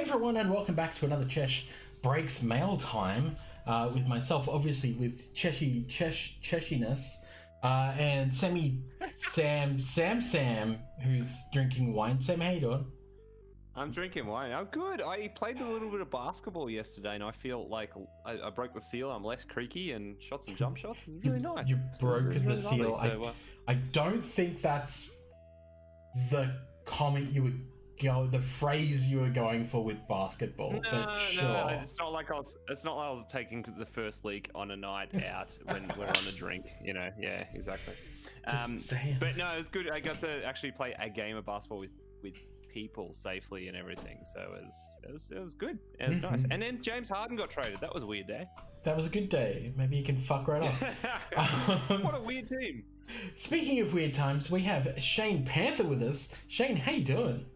everyone, and welcome back to another Chesh Breaks Mail Time with myself, obviously with Cheshiness, and Sam, who's drinking wine. Sam, how you doing? I'm drinking wine. I'm good. I played a little bit of basketball yesterday, and I feel like I broke the seal. I'm less creaky and shot some jump shots. It was really nice. You broke the really seal. lovely, I don't think that's the comment you would go, the phrase you were going for with basketball. No, but sure. no, it's not like I was taking the first league on a night out when we're on a drink. You know, yeah, exactly. But no, it was good. I got to actually play a game of basketball with people safely and everything, so it was good. It was nice. And then James Harden got traded. That was a weird day. That was a good day. Maybe you can fuck right off. What a weird team. Speaking of weird times, we have Shane Panther with us. Shane, how you doing?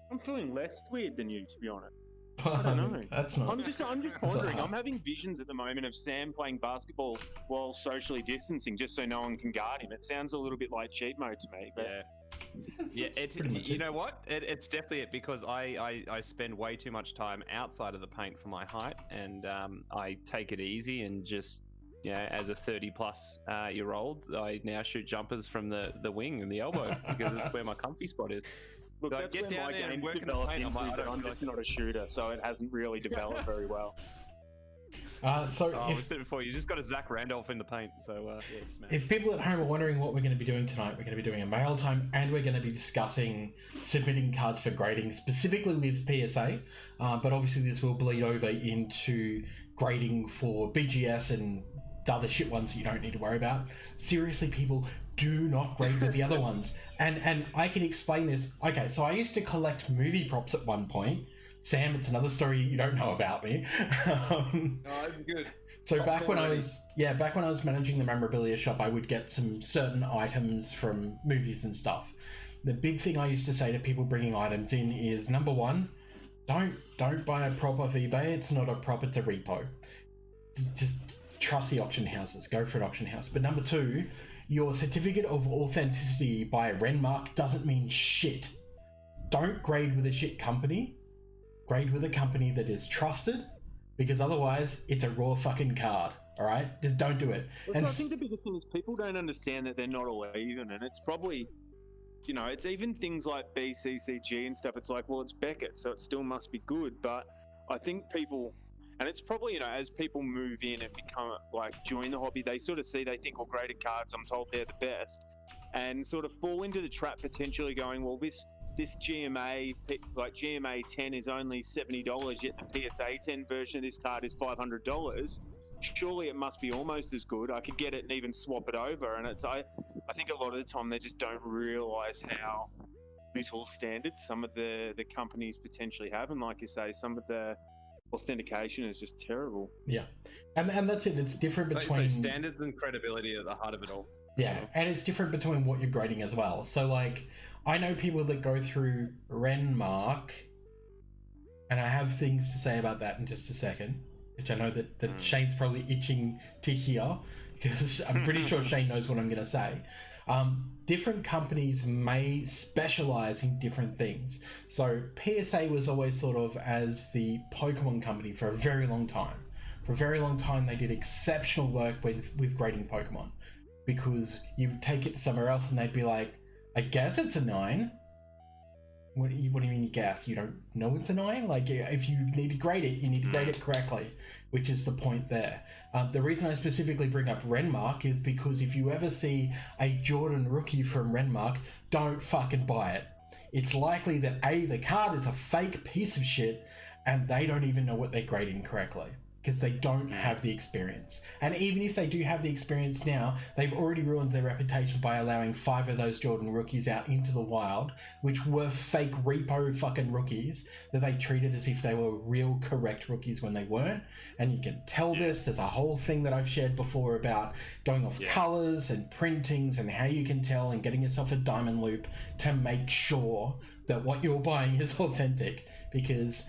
I'm feeling less weird than you, to be honest. I don't know. That's not. I'm just pondering. I'm having visions at the moment of Sam playing basketball while socially distancing, just so no one can guard him. It sounds a little bit like cheat mode to me. But it's you know what? It's definitely it, because I spend way too much time outside of the paint for my height, and I take it easy and just, as a 30-plus year old, I now shoot jumpers from the wing and the elbow because it's where my comfy spot is. Look, so that's get where down my there and game's work in the developed paint. into, but I'm just not a shooter, so it hasn't really developed very well. I said before, you just got a Zach Randolph in the paint, so smash. If people at home are wondering what we're going to be doing tonight, we're going to be doing a mail time, and we're going to be discussing submitting cards for grading, specifically with PSA, but obviously this will bleed over into grading for BGS and the other shit ones that you don't need to worry about. Seriously, people, do not grade with the other ones. And I can explain this. Okay, so I used to collect movie props at one point. Sam, it's another story you don't know about me. I'm good. So back when I was managing the memorabilia shop, I would get some certain items from movies and stuff. The big thing I used to say to people bringing items in is, number one, don't buy a prop off eBay. It's not a prop, it's a repo. Just trust the auction houses. Go for an auction house. But number two, your certificate of authenticity by Renmark doesn't mean shit. Don't grade with a shit company. Grade with a company that is trusted, because otherwise it's a raw fucking card. All right, just don't do it. Look, I think the biggest thing is people don't understand that they're not all even, and it's probably, it's even things like BCCG and stuff. It's like, well, it's Beckett, so it still must be good. But I think people, and it's probably, as people move in and become, join the hobby, they sort of see, they think, well, graded cards, I'm told they're the best, and sort of fall into the trap potentially going, well, this GMA, GMA 10 is only $70, yet the PSA 10 version of this card is $500. Surely it must be almost as good. I could get it and even swap it over. And I think a lot of the time they just don't realise how little standards some of the companies potentially have. And like you say, some of the authentication is just terrible. Yeah. And that's it. It's different between... So standards and credibility at the heart of it all. Yeah, and it's different between what you're grading as well. So, I know people that go through Renmark, and I have things to say about that in just a second, which I know that Shane's probably itching to hear, because I'm pretty sure Shane knows what I'm going to say. Different companies may specialize in different things. So PSA was always sort of as the Pokemon company for a very long time. For a very long time, they did exceptional work with grading Pokemon. Because you would take it to somewhere else and they'd be like, I guess it's a 9. What do you mean you guess? You don't know it's a 9? If you need to grade it, you need to grade it correctly, which is the point there. The reason I specifically bring up Renmark is because if you ever see a Jordan rookie from Renmark, don't fucking buy it. It's likely that A, the card is a fake piece of shit, and they don't even know what they're grading correctly, because they don't have the experience. And even if they do have the experience now, they've already ruined their reputation by allowing 5 of those Jordan rookies out into the wild, which were fake repo fucking rookies that they treated as if they were real correct rookies when they weren't. And you can tell this. There's a whole thing that I've shared before about going off colors and printings and how you can tell, and getting yourself a diamond loop to make sure that what you're buying is authentic, because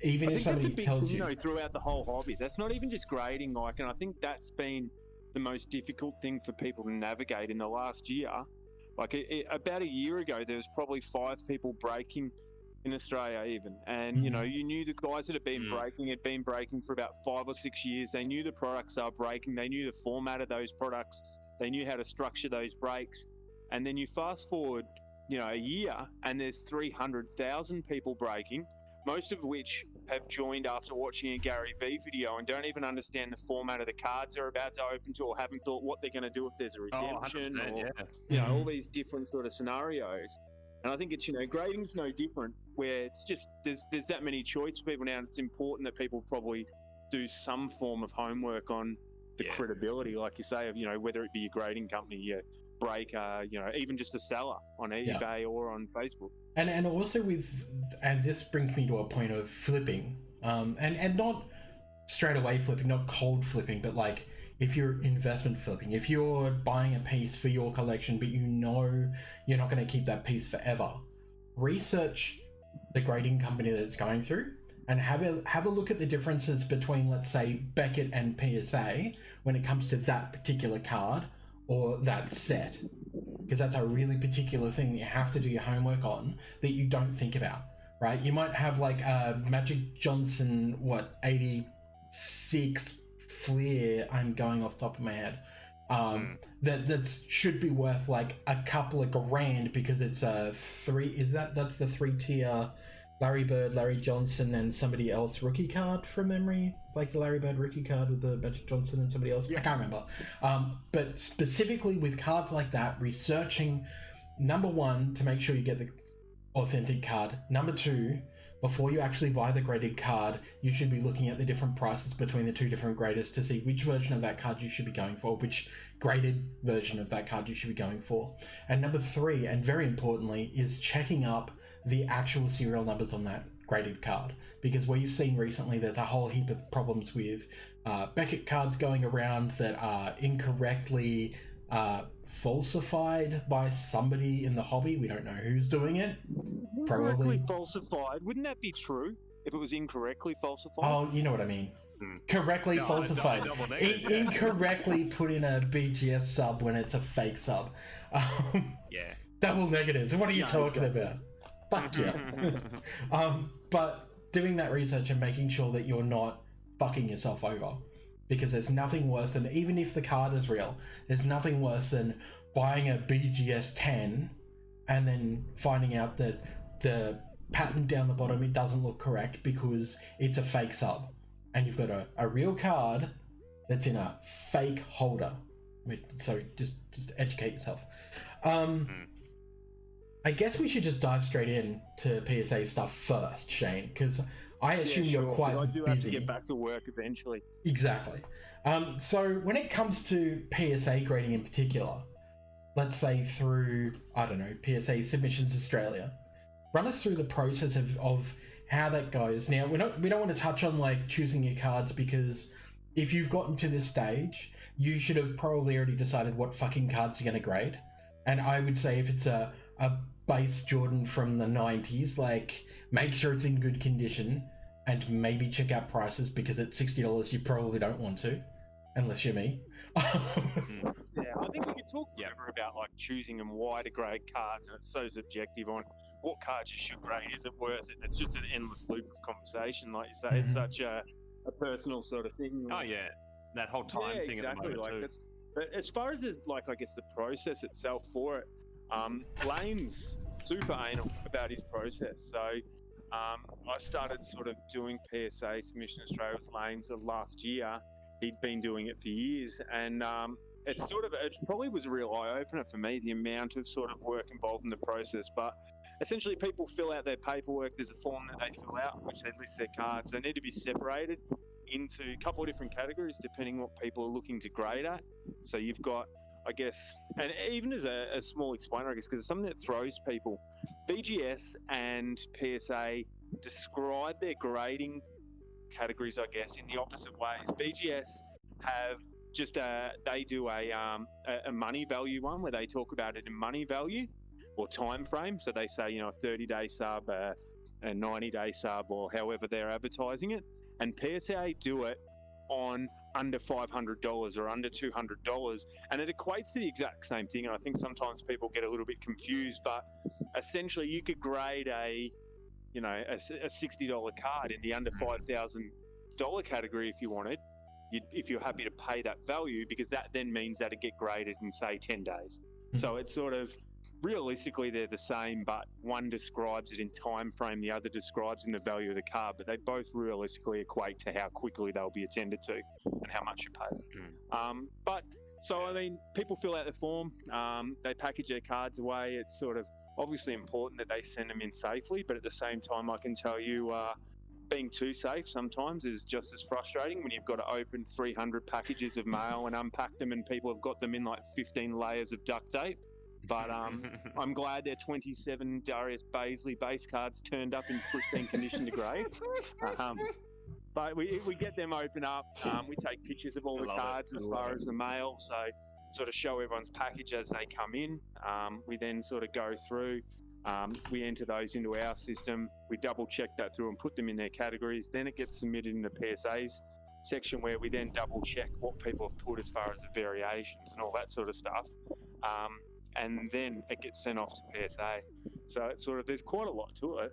even if somebody tells you, throughout the whole hobby, that's not even just grading, and I think that's been the most difficult thing for people to navigate in the last year. About a year ago, there was probably 5 people breaking in Australia even. And, you know, you knew the guys that had been breaking for about 5 or 6 years. They knew the products they were breaking. They knew the format of those products. They knew how to structure those breaks. And then you fast forward, you know, a year, and there's 300,000 people breaking, most of which have joined after watching a Gary Vee video and don't even understand the format of the cards they're about to open to, or haven't thought what they're going to do if there's a redemption, or you know, all these different sort of scenarios. And I think it's, you know, grading's no different, where it's just there's that many choice for people now, and it's important that people probably do some form of homework on the credibility, like you say, of, you know, whether it be your grading company, your breaker, you know, even just a seller on eBay or on Facebook. And also and this brings me to a point of flipping, and not straight away flipping, not cold flipping, but like if you're investment flipping, if you're buying a piece for your collection, but you know you're not going to keep that piece forever, research the grading company that it's going through and have a look at the differences between, let's say, Beckett and PSA when it comes to that particular card or that set, because that's a really particular thing that you have to do your homework on that you don't think about, right? You might have like a Magic Johnson, 86 Fleer, I'm going off the top of my head, that should be worth like a couple of grand because it's a that's the 3-tier Larry Bird, Larry Johnson, and somebody else rookie card from memory. It's like the Larry Bird rookie card with the Magic Johnson and somebody else. I can't remember. But specifically with cards like that, researching, number one, to make sure you get the authentic card. Number two, before you actually buy the graded card, you should be looking at the different prices between the two different graders to see which version of that card you should be going for, which graded version of that card you should be going for. And number three, and very importantly, is checking up the actual serial numbers on that graded card, because what you've seen recently, there's a whole heap of problems with Beckett cards going around that are incorrectly falsified by somebody in the hobby. We don't know who's doing it. Incorrectly falsified. Wouldn't that be true if it was incorrectly falsified? Oh, you know what I mean. Correctly falsified. Incorrectly put in a BGS sub when it's a fake sub. Double negatives. What are you talking about? Fuck yeah. But doing that research and making sure that you're not fucking yourself over, because there's nothing worse than, even if the card is real, there's nothing worse than buying a BGS 10 and then finding out that the pattern down the bottom, it doesn't look correct because it's a fake sub, and you've got a real card that's in a fake holder. So just educate yourself. I guess we should just dive straight in to PSA stuff first, Shane, because I assume you're quite busy. I do have to get back to work eventually. Exactly. So when it comes to PSA grading in particular, let's say through, I don't know, PSA Submissions Australia, run us through the process of how that goes. Now, we don't want to touch on like choosing your cards, because if you've gotten to this stage, you should have probably already decided what fucking cards you're going to grade. And I would say if it's a base Jordan from the 90s, like, make sure it's in good condition and maybe check out prices, because at $60 you probably don't want to, unless you're me. Yeah, I think we could talk forever about like choosing and why to grade cards, and it's so subjective on what cards you should grade. Is it worth it? And it's just an endless loop of conversation, like you say. It's such a personal sort of thing. Oh yeah, that whole time thing. Exactly. At the moment like too. But as far as like, I guess the process itself for it, Lane's super anal about his process. So I started sort of doing PSA Submission Australia with Lane sort of last year. He'd been doing it for years, and it probably was a real eye-opener for me, the amount of sort of work involved in the process. But essentially, people fill out their paperwork. There's a form that they fill out, which they list their cards. They need to be separated into a couple of different categories depending on what people are looking to grade at. So you've got, I guess, and even as a small explainer, I guess, because it's something that throws people, BGS and PSA describe their grading categories, I guess, in the opposite ways. BGS have just they do a money value one, where they talk about it in money value or time frame. So they say, you know, a 30-day sub, a 90-day sub, or however they're advertising it. And PSA do it on under $500 or under $200, and it equates to the exact same thing. And I think sometimes people get a little bit confused, but essentially you could grade a you know, a $60 card in the under $5,000 category if you wanted, if you're happy to pay that value, because that then means that it get graded in, say, 10 days. So it's sort of, realistically, they're the same, but one describes it in time frame, the other describes in the value of the card, but they both realistically equate to how quickly they'll be attended to and how much you pay. So, I mean, people fill out the form, they package their cards away. It's sort of obviously important that they send them in safely, but at the same time, I can tell you, being too safe sometimes is just as frustrating when you've got to open 300 packages of mail and unpack them, and people have got them in like 15 layers of duct tape. But I'm glad their 27 Darius Baisley base cards turned up in pristine condition to grade. But we get them open up. We take pictures of all the cards as far as the mail, so sort of show everyone's package as they come in. We then sort of go through. We enter those into our system. We double check that through and put them in their categories. Then it gets submitted in the PSA's section, where we then double check what people have put as far as the variations and all that sort of stuff. And then it gets sent off to PSA. So it's sort of, there's quite a lot to it.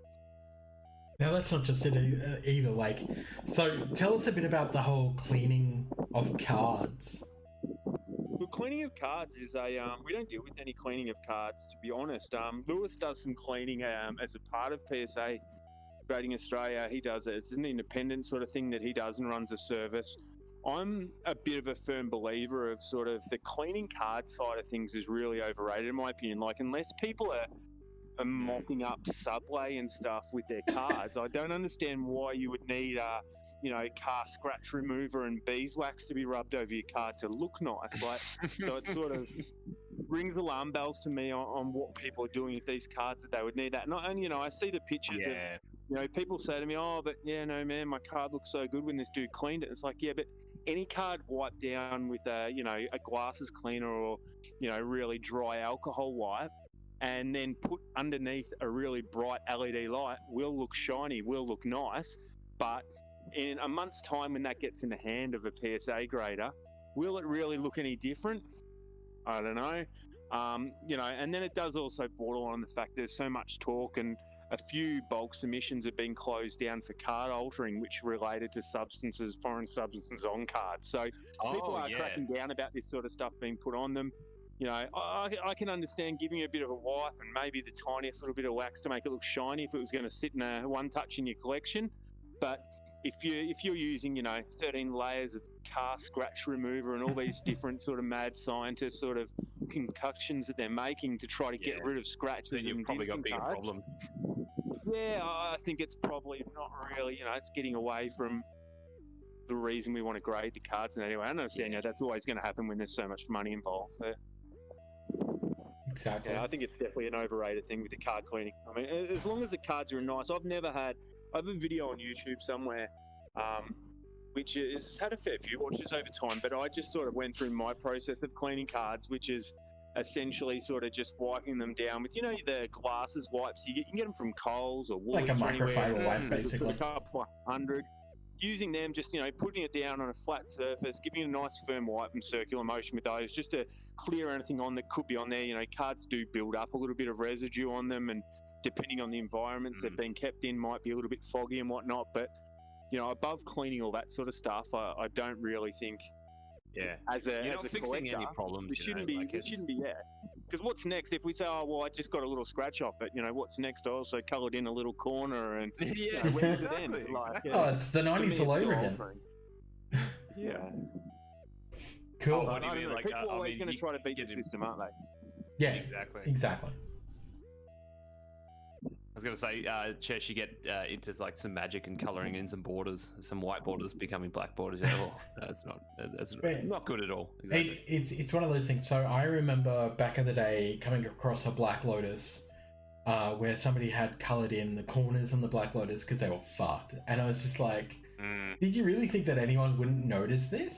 Now that's not just it either. Like, so tell us a bit about the whole cleaning of cards. Well, cleaning of cards is we don't deal with any cleaning of cards, to be honest. Lewis does some cleaning as a part of PSA Grading Australia. He does it. It's an independent sort of thing that he does and runs a service. I'm a bit of a firm believer of sort of the cleaning card side of things is really overrated, in my opinion. Like, unless people are mopping up Subway and stuff with their cards, I don't understand why you would need car scratch remover and beeswax to be rubbed over your card to look nice. Like, so it sort of rings alarm bells to me on what people are doing with these cards, that they would need that. And I see the pictures of, people say to me, "Oh, but no, man, my card looks so good when this dude cleaned it." It's like, yeah, but any card wiped down with a glasses cleaner or really dry alcohol wipe, and then put underneath a really bright LED light, will look shiny, will look nice. But in a month's time, when that gets in the hand of a PSA grader, will it really look any different? I don't know. And then it does also border on the fact there's so much talk, and a few bulk submissions have been closed down for card altering, which related to foreign substances on cards. So people are cracking down about this sort of stuff being put on them. I can understand giving it a bit of a wipe and maybe the tiniest little bit of wax to make it look shiny if it was going to sit in a one touch in your collection. But if you're using 13 layers of car scratch remover and all these different sort of mad scientist sort of concoctions that they're making to try to get rid of scratches, then you've probably got bigger problems. Yeah, I think it's probably not really. It's getting away from the reason we want to grade the cards. And anyway, I understand that's always going to happen when there's so much money involved there. Exactly. Yeah, I think it's definitely an overrated thing with the card cleaning. I mean, as long as the cards are nice. I have a video on YouTube somewhere, which has had a fair few watches over time, but I just sort of went through my process of cleaning cards, which is essentially sort of just wiping them down with, the glasses wipes. You can get them from Coles or Woolies, like a microfiber wipe, basically. Sort of a couple of hundred. Using them, just putting it down on a flat surface, giving it a nice firm wipe and circular motion with those, just to clear anything on that could be on there. Cards do build up a little bit of residue on them, and depending on the environments they've been kept in, might be a little bit foggy and whatnot. But above cleaning all that sort of stuff, I don't really think. Yeah. As a fixing collector, any problems. It shouldn't be. Because what's next? If we say, "Oh, well, I just got a little scratch off it," what's next? I also coloured in a little corner, and where does it end? Like, it's the 90s all over again. Yeah. Cool. People are always going to try to beat the system, aren't they? Yeah. Exactly. I was going to say, Chesh, you get into like some magic and colouring in some borders, some white borders becoming black borders. That's not good at all. Exactly. It's one of those things. So I remember back in the day coming across a Black Lotus where somebody had coloured in the corners on the Black Lotus because they were fucked. And I was just like, did you really think that anyone wouldn't notice this?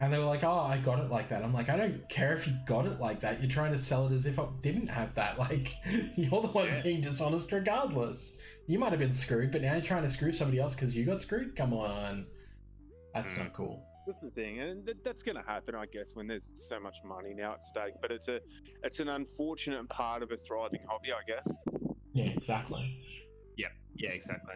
And they were like, "Oh, I got it like that." I'm like, I don't care if you got it like that. You're trying to sell it as if I didn't have that. Like, you're the one being dishonest regardless. You might have been screwed, but now you're trying to screw somebody else because you got screwed? Come on. That's not cool. That's the thing. And that's going to happen, I guess, when there's so much money now at stake. But it's an unfortunate part of a thriving hobby, I guess. Yeah, exactly. Yeah, Yeah, exactly.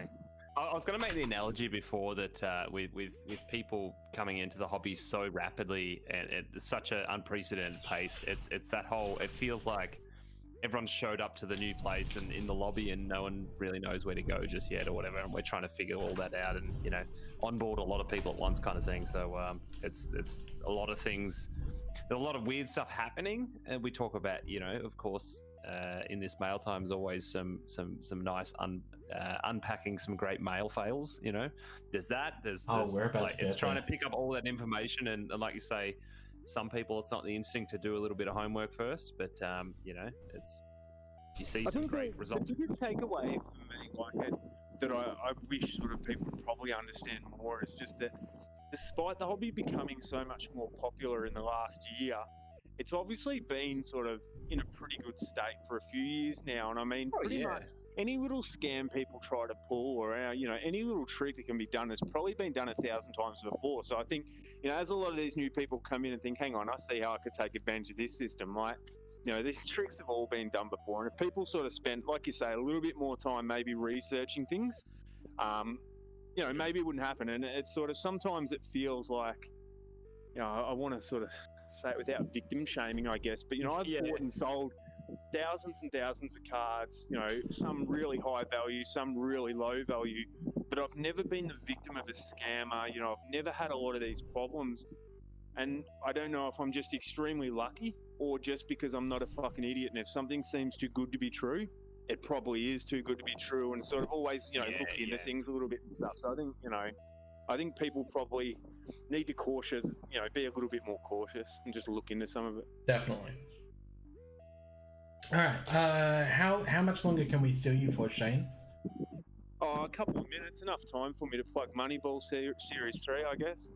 I was going to make the analogy before that with people coming into the hobby so rapidly and at such an unprecedented pace. It's that whole. It feels like everyone's showed up to the new place and in the lobby, and no one really knows where to go just yet or whatever. And we're trying to figure all that out and onboard a lot of people at once, kind of thing. So it's a lot of things. There's a lot of weird stuff happening, and we talk about of course. In this mail time is always some nice unpacking some great mail fails. There's that. There's it's trying to pick up all that information and like you say, some people it's not the instinct to do a little bit of homework first, but it's you see some great results. The biggest takeaway for me, that I wish sort of people would probably understand more, is just that despite the hobby becoming so much more popular in the last year, it's obviously been sort of in a pretty good state for a few years now. And I mean, pretty much any little scam people try to pull or, any little trick that can be done has probably been done 1,000 times before. So I think, as a lot of these new people come in and think, hang on, I see how I could take advantage of this system. Like, these tricks have all been done before. And if people sort of spend, like you say, a little bit more time maybe researching things, maybe it wouldn't happen. And it's sort of, sometimes it feels like, I want to sort of say it without victim shaming, I guess, but I've bought and sold thousands and thousands of cards, some really high value, some really low value, but I've never been the victim of a scammer. I've never had a lot of these problems, and I don't know if I'm just extremely lucky or just because I'm not a fucking idiot, and if something seems too good to be true, it probably is too good to be true, and sort of always hooked into things a little bit and stuff. So I think people probably need to be a little bit more cautious and just look into some of it. Definitely. All right. How much longer can we steal you for, Shane? Oh, a couple of minutes, enough time for me to plug Moneyball Series 3, I guess.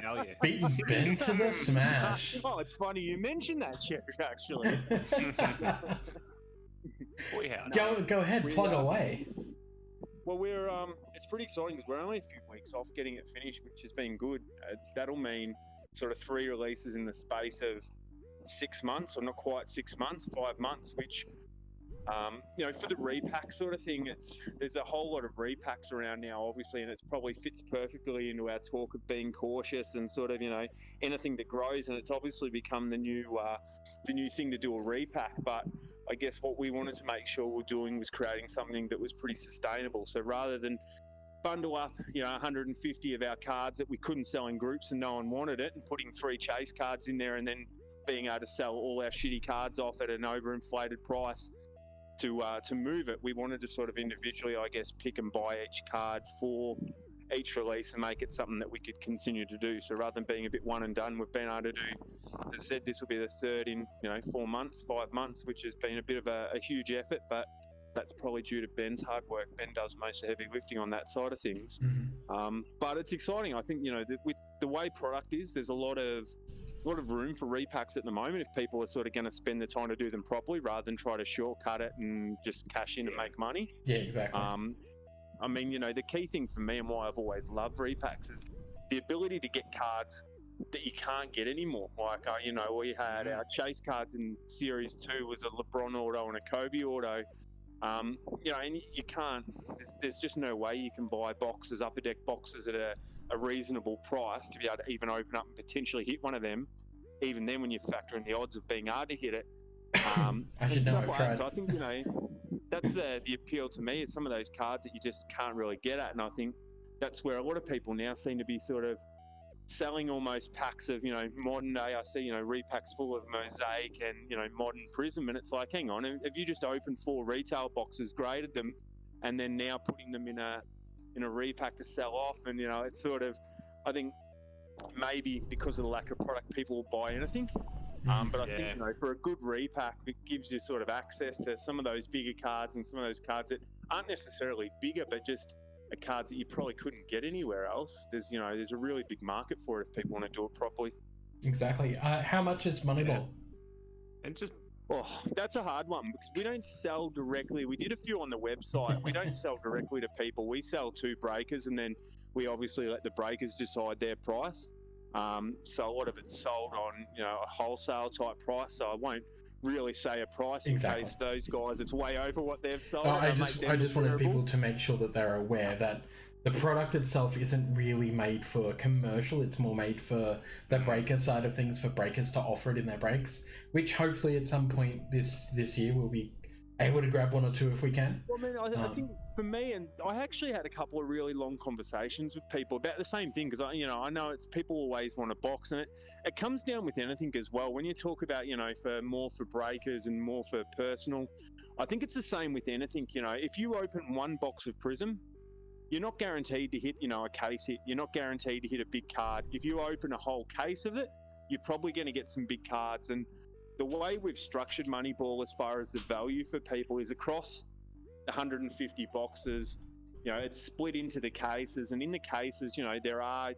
Hell yeah. Beating Ben to the smash. Oh, it's funny you mentioned that, Chesh, actually. Go ahead, plug away. Well, it's pretty exciting because we're only a few weeks off getting it finished, which has been good. That'll mean sort of 3 releases in the space of 6 months, or not quite 6 months, 5 months, which, for the repack sort of thing, there's a whole lot of repacks around now, obviously, and it probably fits perfectly into our talk of being cautious and sort of, anything that grows, and it's obviously become the new thing to do a repack, but I guess what we wanted to make sure we're doing was creating something that was pretty sustainable. So rather than bundle up, 150 of our cards that we couldn't sell in groups and no one wanted it, and putting 3 chase cards in there and then being able to sell all our shitty cards off at an overinflated price to move it, we wanted to sort of individually, I guess, pick and buy each card for each release and make it something that we could continue to do. So rather than being a bit one and done, we've been able to do, as I said, this will be the 3rd in 4 months, 5 months, which has been a bit of a huge effort, but that's probably due to Ben's hard work. Ben does most of the heavy lifting on that side of things. Mm-hmm. But it's exciting. I think with the way product is, there's a lot of room for repacks at the moment if people are sort of going to spend the time to do them properly rather than try to shortcut it and just cash in and make money. Yeah, exactly. I mean, the key thing for me and why I've always loved repacks is the ability to get cards that you can't get anymore. Like, we had our chase cards in Series 2 was a LeBron auto and a Kobe auto. And you can't, there's just no way you can buy boxes, upper deck boxes at a reasonable price to be able to even open up and potentially hit one of them. Even then, when you factor in the odds of being able to hit it, and stuff like that. So I think, that's the appeal to me, is some of those cards that you just can't really get at. And I think that's where a lot of people now seem to be sort of selling almost packs of, modern day. I see, repacks full of Mosaic and, modern Prism. And it's like, hang on, if you just opened 4 retail boxes, graded them, and then now putting them in a repack to sell off. And, it's sort of, I think maybe because of the lack of product, people will buy anything. But I think, for a good repack, it gives you sort of access to some of those bigger cards and some of those cards that aren't necessarily bigger, but just cards that you probably couldn't get anywhere else. There's a really big market for it if people want to do it properly. Exactly. How much is Moneyball? And just... Oh, that's a hard one because we don't sell directly. We did a few on the website. We don't sell directly to people. We sell to breakers, and then we obviously let the breakers decide their price. So a lot of it's sold on, a wholesale type price. So I won't really say a price in case those guys, it's way over what they've sold. I just wanted people to make sure that they're aware that the product itself isn't really made for commercial. It's more made for the breaker side of things, for breakers to offer it in their breaks, which hopefully at some point this year we'll be able to grab one or two if we can. Well, I mean, I think for me, and I actually had a couple of really long conversations with people about the same thing, because I know it's people always want a box, and it comes down with anything as well. When you talk about for more for breakers and more for personal, I think it's the same with anything. If you open one box of Prism, you're not guaranteed to hit a case hit. You're not guaranteed to hit a big card. If you open a whole case of it, you're probably going to get some big cards. And the way we've structured Moneyball as far as the value for people is across 150 boxes. It's split into the cases, and in the cases,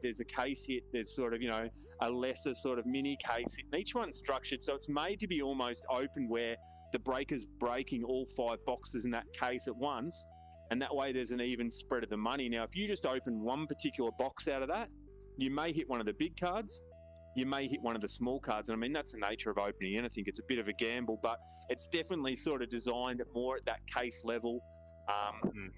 there's a case hit, there's sort of, a lesser sort of mini case hit, and each one's structured so it's made to be almost open, where the breaker's breaking all 5 boxes in that case at once, and that way there's an even spread of the money. Now, if you just open one particular box out of that, you may hit one of the big cards, you may hit one of the small cards, and I mean, that's the nature of opening anything. It's a bit of a gamble, but it's definitely sort of designed more at that case level,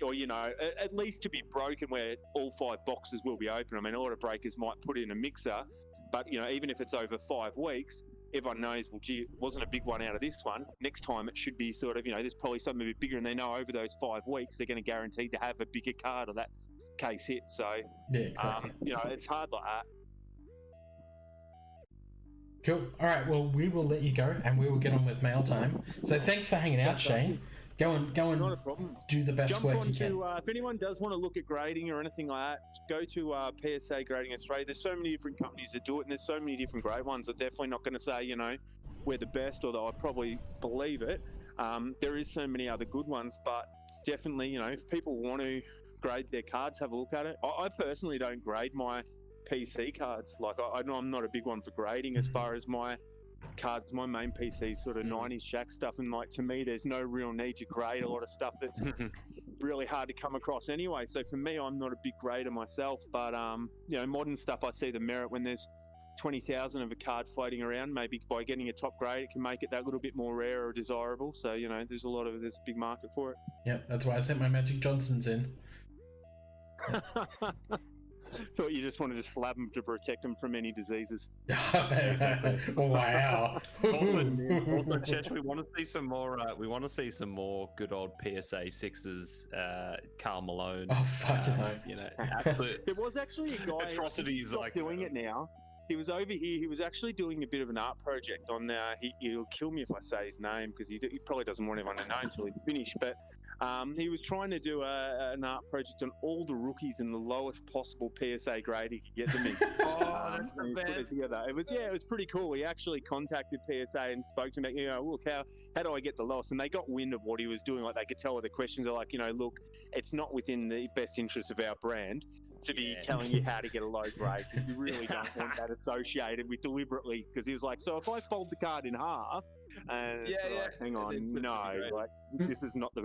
or at least to be broken where all 5 boxes will be open. I mean, a lot of breakers might put in a mixer, but even if it's over 5 weeks, everyone knows, well, gee, it wasn't a big one out of this one. Next time it should be sort of, there's probably something a bit bigger, and they know over those 5 weeks they're going to guarantee to have a bigger card of that case hit. So, yeah, exactly. It's hard like that. Cool. All right. Well, we will let you go, and we will get on with mail time. So thanks for hanging out, Shane. Go and Not a problem. Do the best Jump work on you can. if anyone does want to look at grading or anything like that, go to PSA Grading Australia. There's so many different companies that do it, and there's so many different great ones. I'm definitely not going to say, we're the best, although I probably believe it. There is so many other good ones, but definitely, if people want to grade their cards, have a look at it. I personally don't grade my PC cards. Like, I know I'm not a big one for grading as far as my cards. My main PC is sort of 90s Shaq stuff, and like, to me, there's no real need to grade a lot of stuff that's really hard to come across anyway. So for me, I'm not a big grader myself, but modern stuff, I see the merit when there's 20,000 of a card floating around. Maybe by getting a top grade, it can make it that little bit more rare or desirable. So there's a big market for it. Yep, that's why I sent my Magic Johnsons in. Thought you just wanted to slap them to protect them from any diseases. Wow. Also, Chesh, we want to see some more. We want to see some more good old PSA 6s. Karl Malone. Oh fuck absolute. There was actually a guy atrocities like doing it now. He was over here. He was actually doing a bit of an art project on. He'll kill me if I say his name, because he probably doesn't want everyone to know until he finished. But he was trying to do an art project on all the rookies in the lowest possible PSA grade he could get them in. That's the best. It was pretty cool. He actually contacted PSA and spoke to them. Look, how do I get the lowest? And they got wind of what he was doing. Like, they could tell the questions are like, look, it's not within the best interest of our brand to be telling you how to get a low grade, because we really don't want that associated with deliberately. Because he was like, so if I fold the card in half, and like, hang on, no, like, this is not the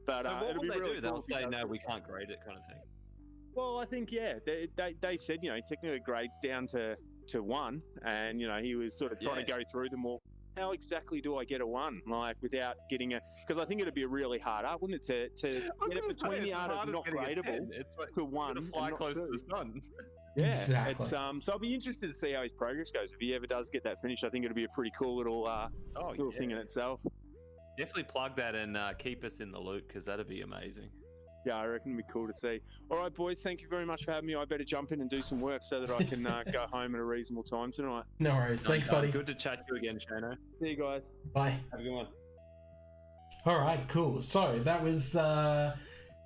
But so what will they really do? They'll say no, we can't grade it, kind of thing. Well, I think they said technically grades down to 1, and he was sort of trying to go through them all. How exactly do I get a 1, like, without getting because I think it'd be a really hard art, wouldn't it, to get it between the art of not gradable to 1 to fly close to the sun. Yeah, exactly. It's so I'll be interested to see how his progress goes. If he ever does get that finished, I think it'll be a pretty cool little thing in itself. Definitely plug that and keep us in the loop, because that'd be amazing. Yeah, I reckon it'd be cool to see. All right, boys, thank you very much for having me. I better jump in and do some work so that I can go home at a reasonable time tonight. No worries. Thanks, buddy. Good to chat to you again, Shano. See you guys. Bye. Have a good one. All right, cool. So that was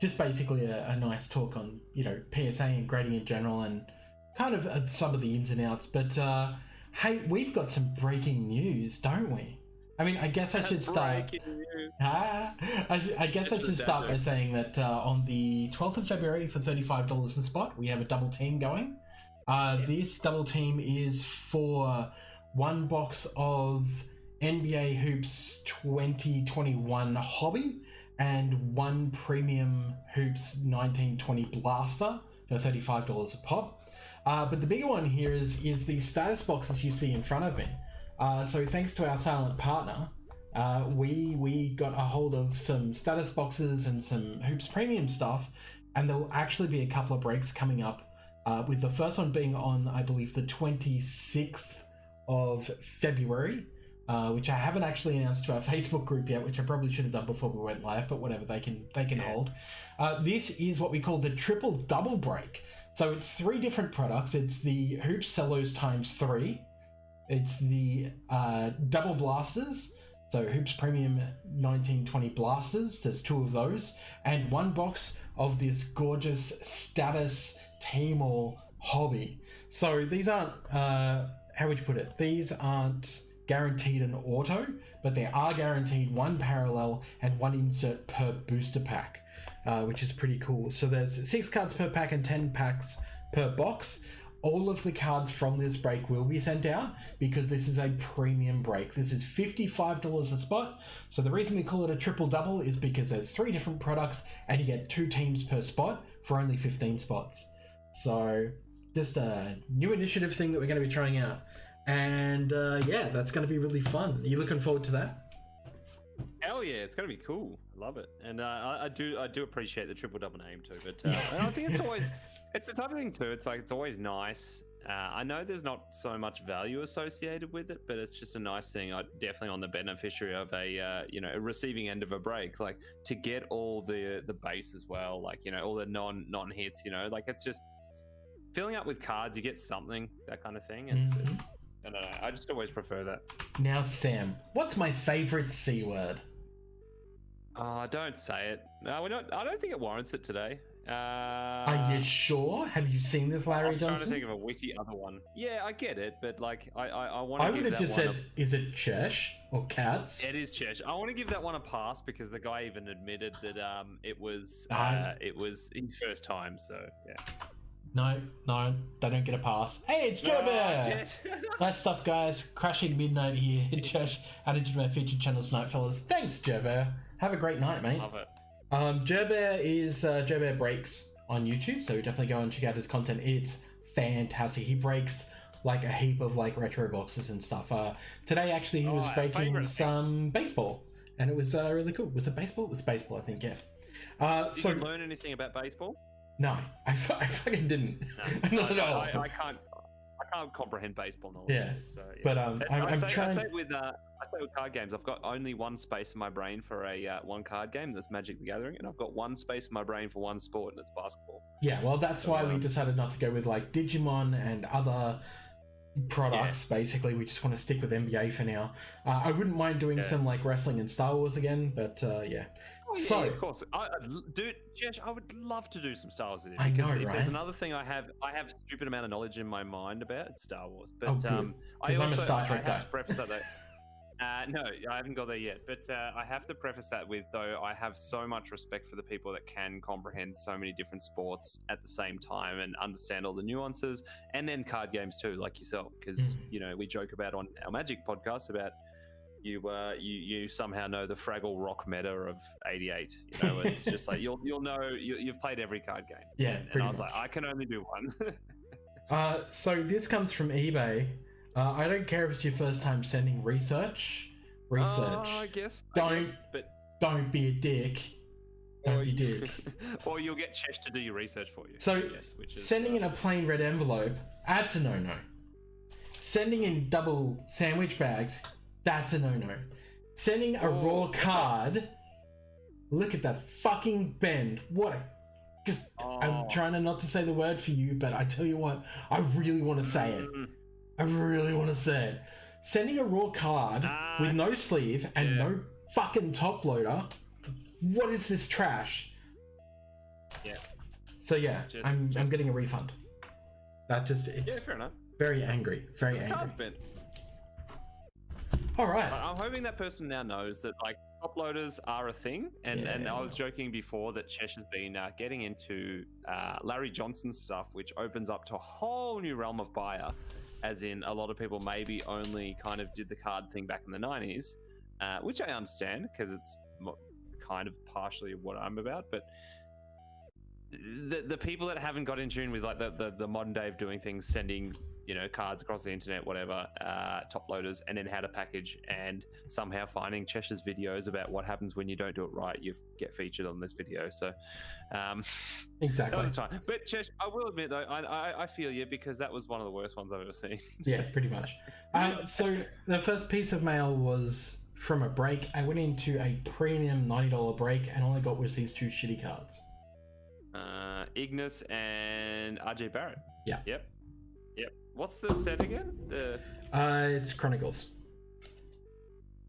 just basically a nice talk on, PSA and grading in general, and kind of some of the ins and outs. But hey, we've got some breaking news, don't we? I mean, I guess I should start. I guess I should start by saying that on the 12th of February for $35 a spot, we have a double team going. This double team is for 1 box of NBA Hoops 2021 Hobby and 1 Premium Hoops 1920 Blaster for $35 a pop. But the bigger one here is the status boxes you see in front of me. So thanks to our silent partner, we got a hold of some status boxes and some Hoops Premium stuff, and there will actually be a couple of breaks coming up, with the first one being on, I believe, the 26th of February, which I haven't actually announced to our Facebook group yet, which I probably should have done before we went live, but whatever, they can hold. This is what we call the triple double break. So it's 3 different products. It's the Hoops Cellos ×3. It's the double blasters. So Hoops Premium 1920 blasters. There's 2 of those, and 1 box of this gorgeous status T-Mall hobby. So these aren't, how would you put it? These aren't guaranteed an auto, but they are guaranteed 1 parallel and 1 insert per booster pack, which is pretty cool. So there's 6 cards per pack and 10 packs per box. All of the cards from this break will be sent out because this is a premium break. This is $55 a spot. So the reason we call it a triple double is because there's 3 different products and you get 2 teams per spot for only 15 spots. So just a new initiative thing that we're going to be trying out. And yeah, that's going to be really fun. Are you looking forward to that? Hell yeah, it's going to be cool. I love it. And I do appreciate the triple double name too. But and I think it's the type of thing too. It's like, it's always nice. I know there's not so much value associated with it, but it's just a nice thing. I definitely on the beneficiary of a a receiving end of a break, like to get all the base as well, like all the non hits, like it's just filling up with cards. You get something, that kind of thing. It's I don't know. I just always prefer that. Now, Sam, what's my favorite C word? Don't say it. No, we're not. I don't think it warrants it today. Are you sure? Have you seen this, Larry Johnson? I was trying to think of a witty other one. Yeah, I get it, but like, I want to. I would have just said, is it Chesh or Cats? It is Chesh. I want to give that one a pass because the guy even admitted that it was his first time. So yeah. No, they don't get a pass. Hey, it's Joe Bear! Nice stuff, guys. Crashing midnight here. Chesh added to my featured channel tonight, fellas. Thanks, Joe Bear. Have a great night, mate. Love it. Joe Bear is Joe Bear Breaks on YouTube, so definitely go and check out his content. It's fantastic. He breaks like a heap of like retro boxes and stuff. Today, actually, he was breaking some baseball, and it was really cool. Was it baseball? It was baseball, I think, yeah. Did you learn anything about baseball? No, I fucking didn't. No, Not at all. I can't comprehend baseball knowledge. Yeah, so, yeah. But I'm trying. I say with card games, I've got only 1 space in my brain for a 1 card game. That's Magic the Gathering, and I've got 1 space in my brain for 1 sport, and it's basketball. Yeah, well, that's why we decided not to go with like Digimon and other products. Yeah. Basically, we just want to stick with NBA for now. I wouldn't mind doing some like wrestling and Star Wars again, but yeah. Oh, yeah, so, of course, Chesh, I would love to do some Star Wars with you. I know, if right? There's another thing I have a stupid amount of knowledge in my mind about, it's Star Wars. But I'm a Star Trek guy. I have to preface that though. No, I haven't got there yet. But I have to preface that with, though, I have so much respect for the people that can comprehend so many different sports at the same time and understand all the nuances, and then card games too, like yourself, because we joke about on our Magic podcast about. You somehow know the Fraggle Rock meta of '88. It's just like you'll know you've played every card game. Yeah, and I was like, I can only do one. So this comes from eBay. I don't care if it's your first time sending research. I guess. Don't be a dick. Don't be a dick. Or you'll get Chesh to do your research for you. So which is, sending in a plain red envelope, that's a no-no. Sending in double sandwich bags. That's a no-no. Sending a raw card. Look at that fucking bend. I'm trying not to say the word for you, but I tell you what, I really want to say it. I really want to say it. Sending a raw card with no sleeve and no fucking top loader. What is this trash? Yeah. So yeah, I'm getting a refund. It's fair enough. Very angry. Very angry. All right. I'm hoping that person now knows that like top loaders are a thing, and I was joking before that Chesh has been getting into Larry Johnson stuff, which opens up to a whole new realm of buyer, as in a lot of people maybe only kind of did the card thing back in the 90s, which I understand because it's kind of partially what I'm about, but the people that haven't got in tune with like the modern day of doing things, sending cards across the internet, whatever, top loaders, and then how to package, and somehow finding Chesh's videos about what happens when you don't do it right, you get featured on this video. So exactly, that was the time. But Chesh, I will admit though, I feel you, because that was one of the worst ones I've ever seen. Yeah, pretty much. So the first piece of mail was from a break. I went into a premium $90 break, and all I got was these two shitty cards. Ignis and RJ Barrett. Yeah. Yep. What's the set again? It's Chronicles.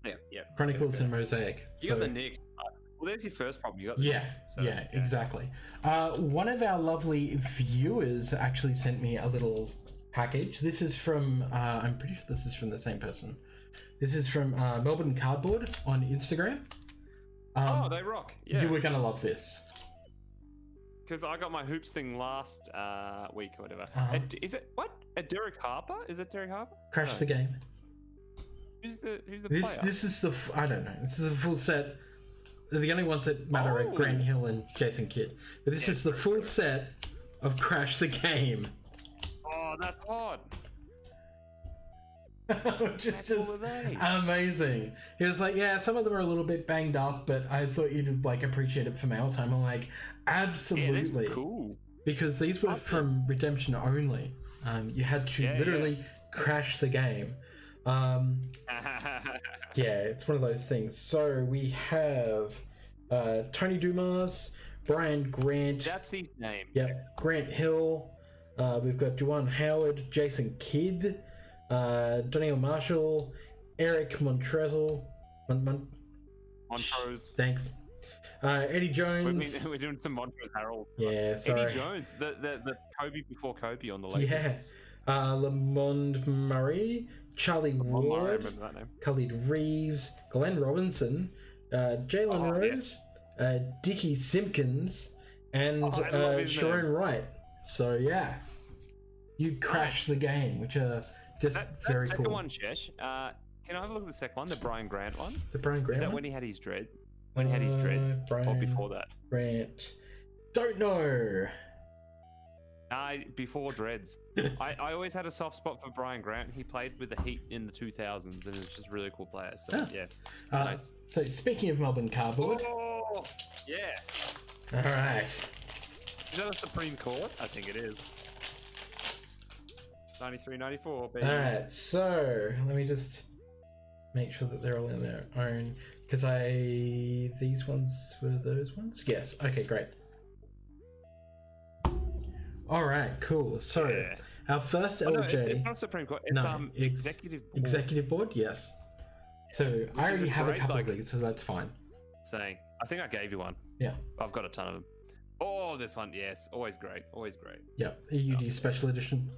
Yeah. Chronicles and Mosaic. You got the Knicks. Well, there's your first problem. You got the Knicks. So, Exactly. One of our lovely viewers actually sent me a little package. This is from, I'm pretty sure this is from the same person. This is from Melbourne Cardboard on Instagram. They rock. Yeah. You were going to love this. Because I got my hoops thing last week or whatever. Is it what? A Derek Harper? Is it Derek Harper? Crash the game. Who's the player? This is the I don't know. This is a full set. The only ones that matter are Grant Hill and Jason Kidd. But this is the full set of Crash the Game. Oh, that's odd. Which is just amazing. He was like, yeah, some of them are a little bit banged up, but I thought you'd like appreciate it for mail time. I'm like, absolutely. Yeah, cool. Because these were from Redemption only. You had to literally crash the game. It's one of those things. So we have Tony Dumas, Brian Grant. That's his name. Yep, Grant Hill. We've got Juwan Howard, Jason Kidd, Daniel Marshall, Eric Montrezl. Montrose. Thanks. Eddie Jones. We're doing some Montrose Harold. Yeah, sorry. Eddie Jones, the Kobe before Kobe on the Lakers. Yeah. Lamond Murray, Charlie Ward, I remember that name. Khalid Reeves, Glenn Robinson, Jalen Rose, Dickie Simpkins, and Sharon Wright. So yeah, you crashed the game, which are just very second cool. One, Chesh. Can I have a look at the second one, the Brian Grant one? The Brian Grant. Is that one? when he had his dread? When he had his dreads, or before that? Grant. Don't know. Before dreads. I always had a soft spot for Brian Grant. He played with the Heat in the 2000s, and it's just a really cool player. So nice. So speaking of Melbourne Cardboard. Oh, yeah. All right. Is that a Supreme Court? I think it is. 93, 94, baby. All right. So let me just make sure that they're all in their own. Because these ones were those ones? Yes. Okay, great. All right, cool. So our first LJ. It's not Supreme Court. It's Executive Board. Executive Board, yes. So I already have a couple of these, so that's fine. Saying, I think I gave you one. Yeah. I've got a ton of them. Oh, this one, yes. Always great. Always great. Yep. EUD Special Edition.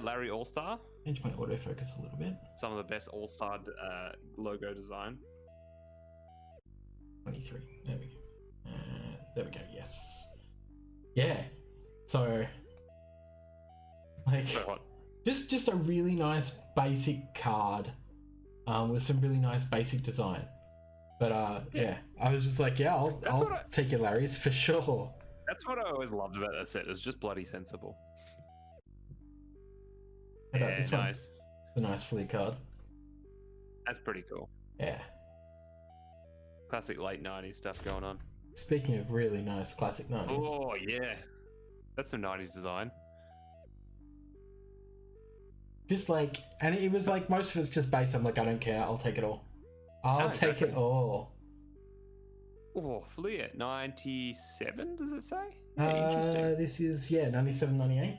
Larry All-Star. Change my autofocus a little bit. Some of the best All-Star logo design. 23. There we go. There we go. Yes. Yeah. So, like, just a really nice basic card, with some really nice basic design. But I was just like, I'll take your Larry's for sure. That's what I always loved about that set. It was just bloody sensible. This nice. It's a nice flea card. That's pretty cool. Yeah. Classic late 90s stuff going on. Speaking of really nice classic 90s. Oh, yeah. That's some 90s design. Just like, and it was like, most of it's just base. I'm like, I don't care. I'll take it all. I'll take it all. Oh, Fleer, 97, does it say? Yeah, interesting. This is, 97, 98.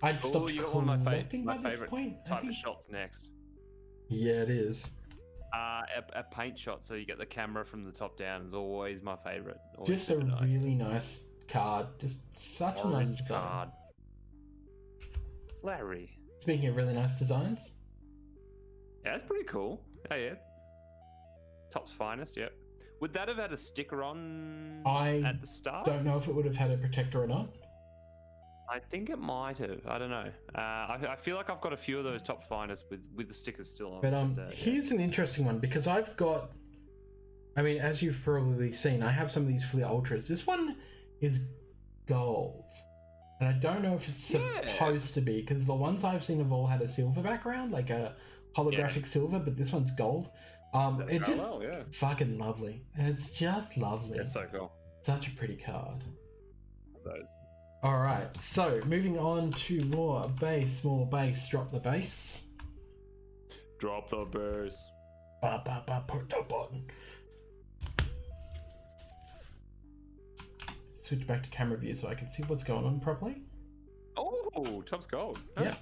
I'd stopped collecting my by this favorite point. Type of shots next. Yeah, it is. A paint shot, so you get the camera from the top down, is always my favorite. Just a really nice card. Just such a nice design. Card. Larry. Speaking of really nice designs. Yeah, that's pretty cool. Oh, yeah. Top's finest, yep. Would that have had a sticker on at the start? I don't know if it would have had a protector or not. I think it might have. I don't know. I feel like I've got a few of those top finest with the stickers still on. But here's an interesting one, because I've got, I mean, as you've probably seen, I have some of these Fleer Ultras. This one is gold. And I don't know if it's supposed to be, because the ones I've seen have all had a silver background, like a holographic silver, but this one's gold. It's just fucking lovely. It's just lovely. It's so cool. Such a pretty card. Those. Alright, so moving on to more base. Drop the base. Drop the base. Put the button. Switch back to camera view so I can see what's going on properly. Oh, top's gold. Nice. Yeah.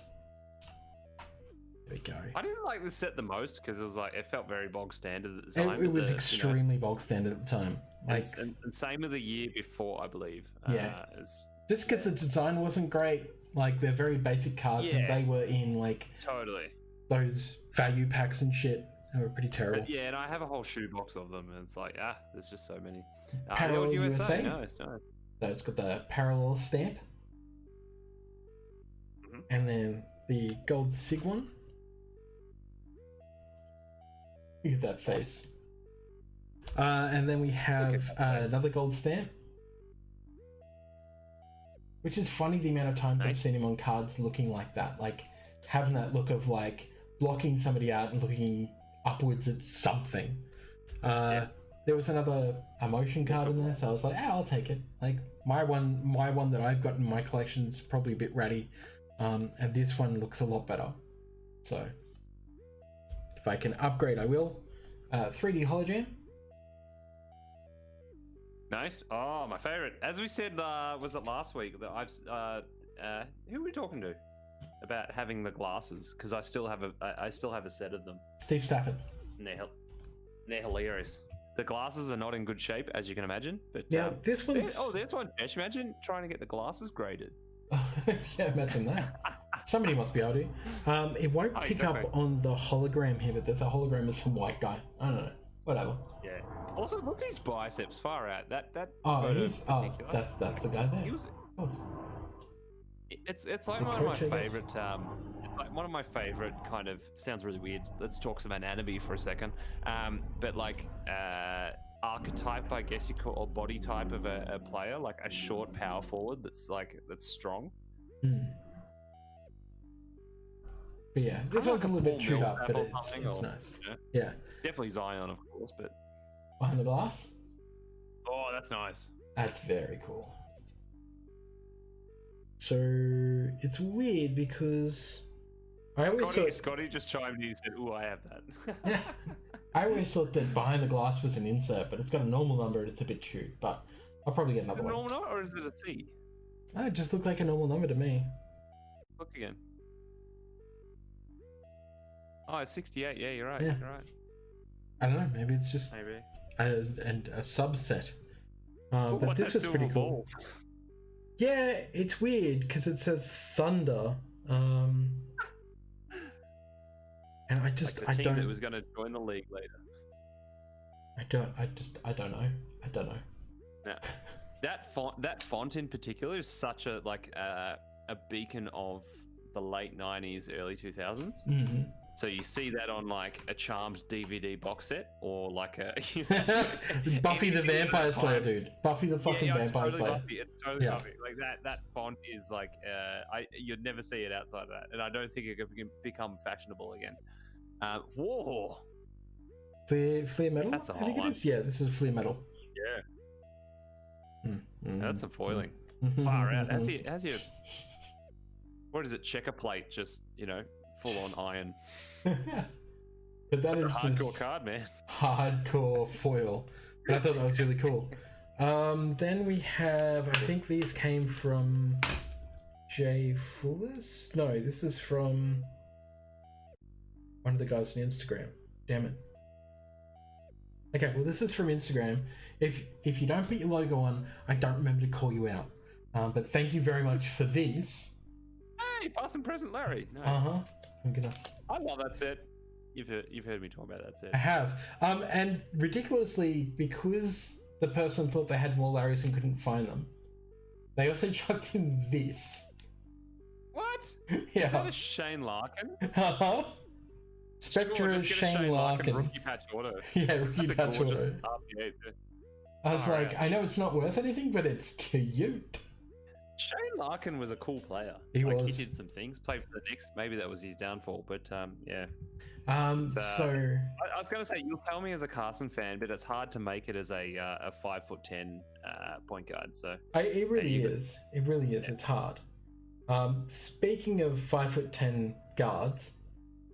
There we go. I didn't like this set the most because it was like it felt very bog standard at the time. It was extremely bog standard at the time. Like, and same with the year before, I believe. Just because the design wasn't great. Like they're very basic cards, and they were in like those value packs and shit. They were pretty terrible. But, and I have a whole shoebox of them, and it's like there's just so many. Parallel USA. Nice. So it's got the parallel stamp, and then the gold sig one. Look at that face. And then we have another gold stamp, which is funny the amount of times I've seen him on cards looking like that, like having that look of like blocking somebody out and looking upwards at something. There was another emotion card in there, so I was like, I'll take it. Like my one that I've got in my collection is probably a bit ratty, and this one looks a lot better. So if I can upgrade, I will. 3D hologram. Nice. Oh, my favorite. As we said, was it last week that who were we talking to about having the glasses? Because I still have a set of them. Steve Stafford. And they're hilarious. The glasses are not in good shape, as you can imagine. But this one's. There's one. Jesh, imagine trying to get the glasses graded. Yeah, imagine that. Somebody must be able to. It won't pick up on the hologram here, but there's a hologram of some white guy. I don't know. Whatever. Yeah. Also, look at his biceps. Far out. That. That's the guy there. He was. It's like one of my favorite. It's like one of my favorite kind of. Sounds really weird. Let's talk some anatomy for a second. But like archetype, I guess you call, or body type of a player, like a short power forward that's strong. But yeah, this one's a little bit chewed up, but it's nice. Yeah. Definitely Zion, of course, but behind the glass. Oh, that's nice. That's very cool. So it's weird because I always thought Scotty just chimed in and said, "Ooh, I have that." I always thought that behind the glass was an insert, but it's got a normal number and it's a bit chewed. But I'll probably get another one. Normal number, or is it a C? It just looked like a normal number to me. Look again. Oh, it's 68. Yeah, you're right. Yeah. You're right. I don't know. Maybe it's just a subset. But this was pretty cool. Yeah, it's weird because it says Thunder, and I just like the team that was going to join the league later. I don't know. Now, that font in particular is such a beacon of the late 90s, early 2000s. Mm-hmm. So you see that on like a Charmed DVD box set, or like a Buffy the Vampire Slayer, dude. Buffy the fucking Vampire Slayer. It's totally Buffy. Like that font is like you'd never see it outside of that, and I don't think it can become fashionable again. Whoa. Flare metal. That's a I think hot it is. Yeah, this is flare metal. Yeah. That's some foiling. Far out. How's your what is it? Checker plate, just full on iron. But that's a hardcore card, man. Hardcore foil. I thought that was really cool. Then we have, I think these came from Jay Fullis. No, this is from one of the guys on Instagram. Damn it. Okay, well this is from Instagram. If you don't put your logo on, I don't remember to call you out. But thank you very much for this. Hey, past and present Larry. Nice. I love that set. You've heard me talk about that set. I have. And ridiculously, because the person thought they had more Larrys and couldn't find them, they also chucked in this. What? Yeah. Is that a Shane Larkin? Spectre of Shane Larkin. Rookie patch auto. Yeah, rookie patch auto. RPA too. I was like, I know it's not worth anything, but it's cute. Shane Larkin was a cool player. He was. He did some things. Played for the Knicks. Maybe that was his downfall, but yeah. I was going to say, you'll tell me as a Carson fan, but it's hard to make it as a 5'10" point guard. So it really is. It really is. Yeah. It's hard. Speaking of 5'10" guards,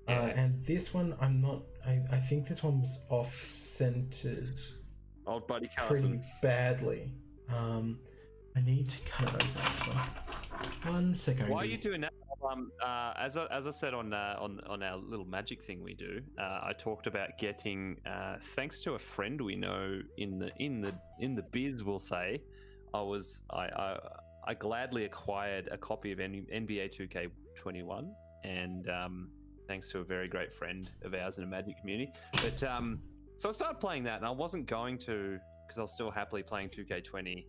and this one I'm not. I think this one was off-centered. Old buddy Carson. Pretty badly. I need to cut it open. 1 second. Why are you doing that? As I said on our little magic thing we do, I talked about getting, thanks to a friend we know in the biz, we'll say, I gladly acquired a copy of NBA 2K21, and thanks to a very great friend of ours in the Magic community. But so I started playing that, and I wasn't going to, because I was still happily playing 2K20.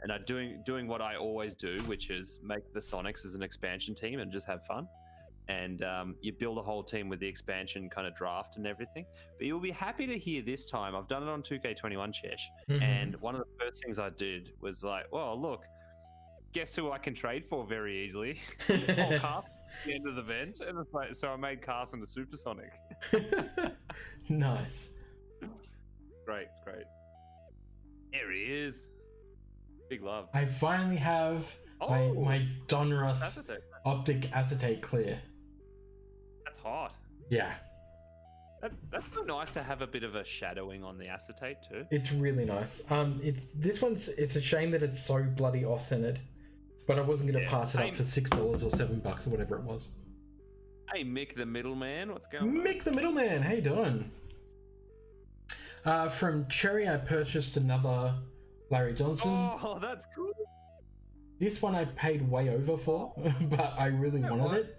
And I'm doing what I always do, which is make the Sonics as an expansion team and just have fun. And you build a whole team with the expansion kind of draft and everything. But you'll be happy to hear this time, I've done it on 2K21, Chesh. And one of the first things I did was like, well, look, guess who I can trade for very easily? Carson at the end of the bench. And so I made Carson a Supersonic. Nice. Great, it's great. There he is. Big love. I finally have my Donruss acetate. Optic Acetate Clear. That's hot. Yeah. That's so nice to have a bit of a shadowing on the acetate too. It's really nice. It's a shame that it's so bloody off-centered, but I wasn't going to pass it up for $6 or $7 or whatever it was. Hey, Mick the Middleman, what's going on? Mick the Middleman, how you doing? From Cherry, I purchased another Larry Johnson. Oh, that's cool. This one I paid way over for, but I really wanted it.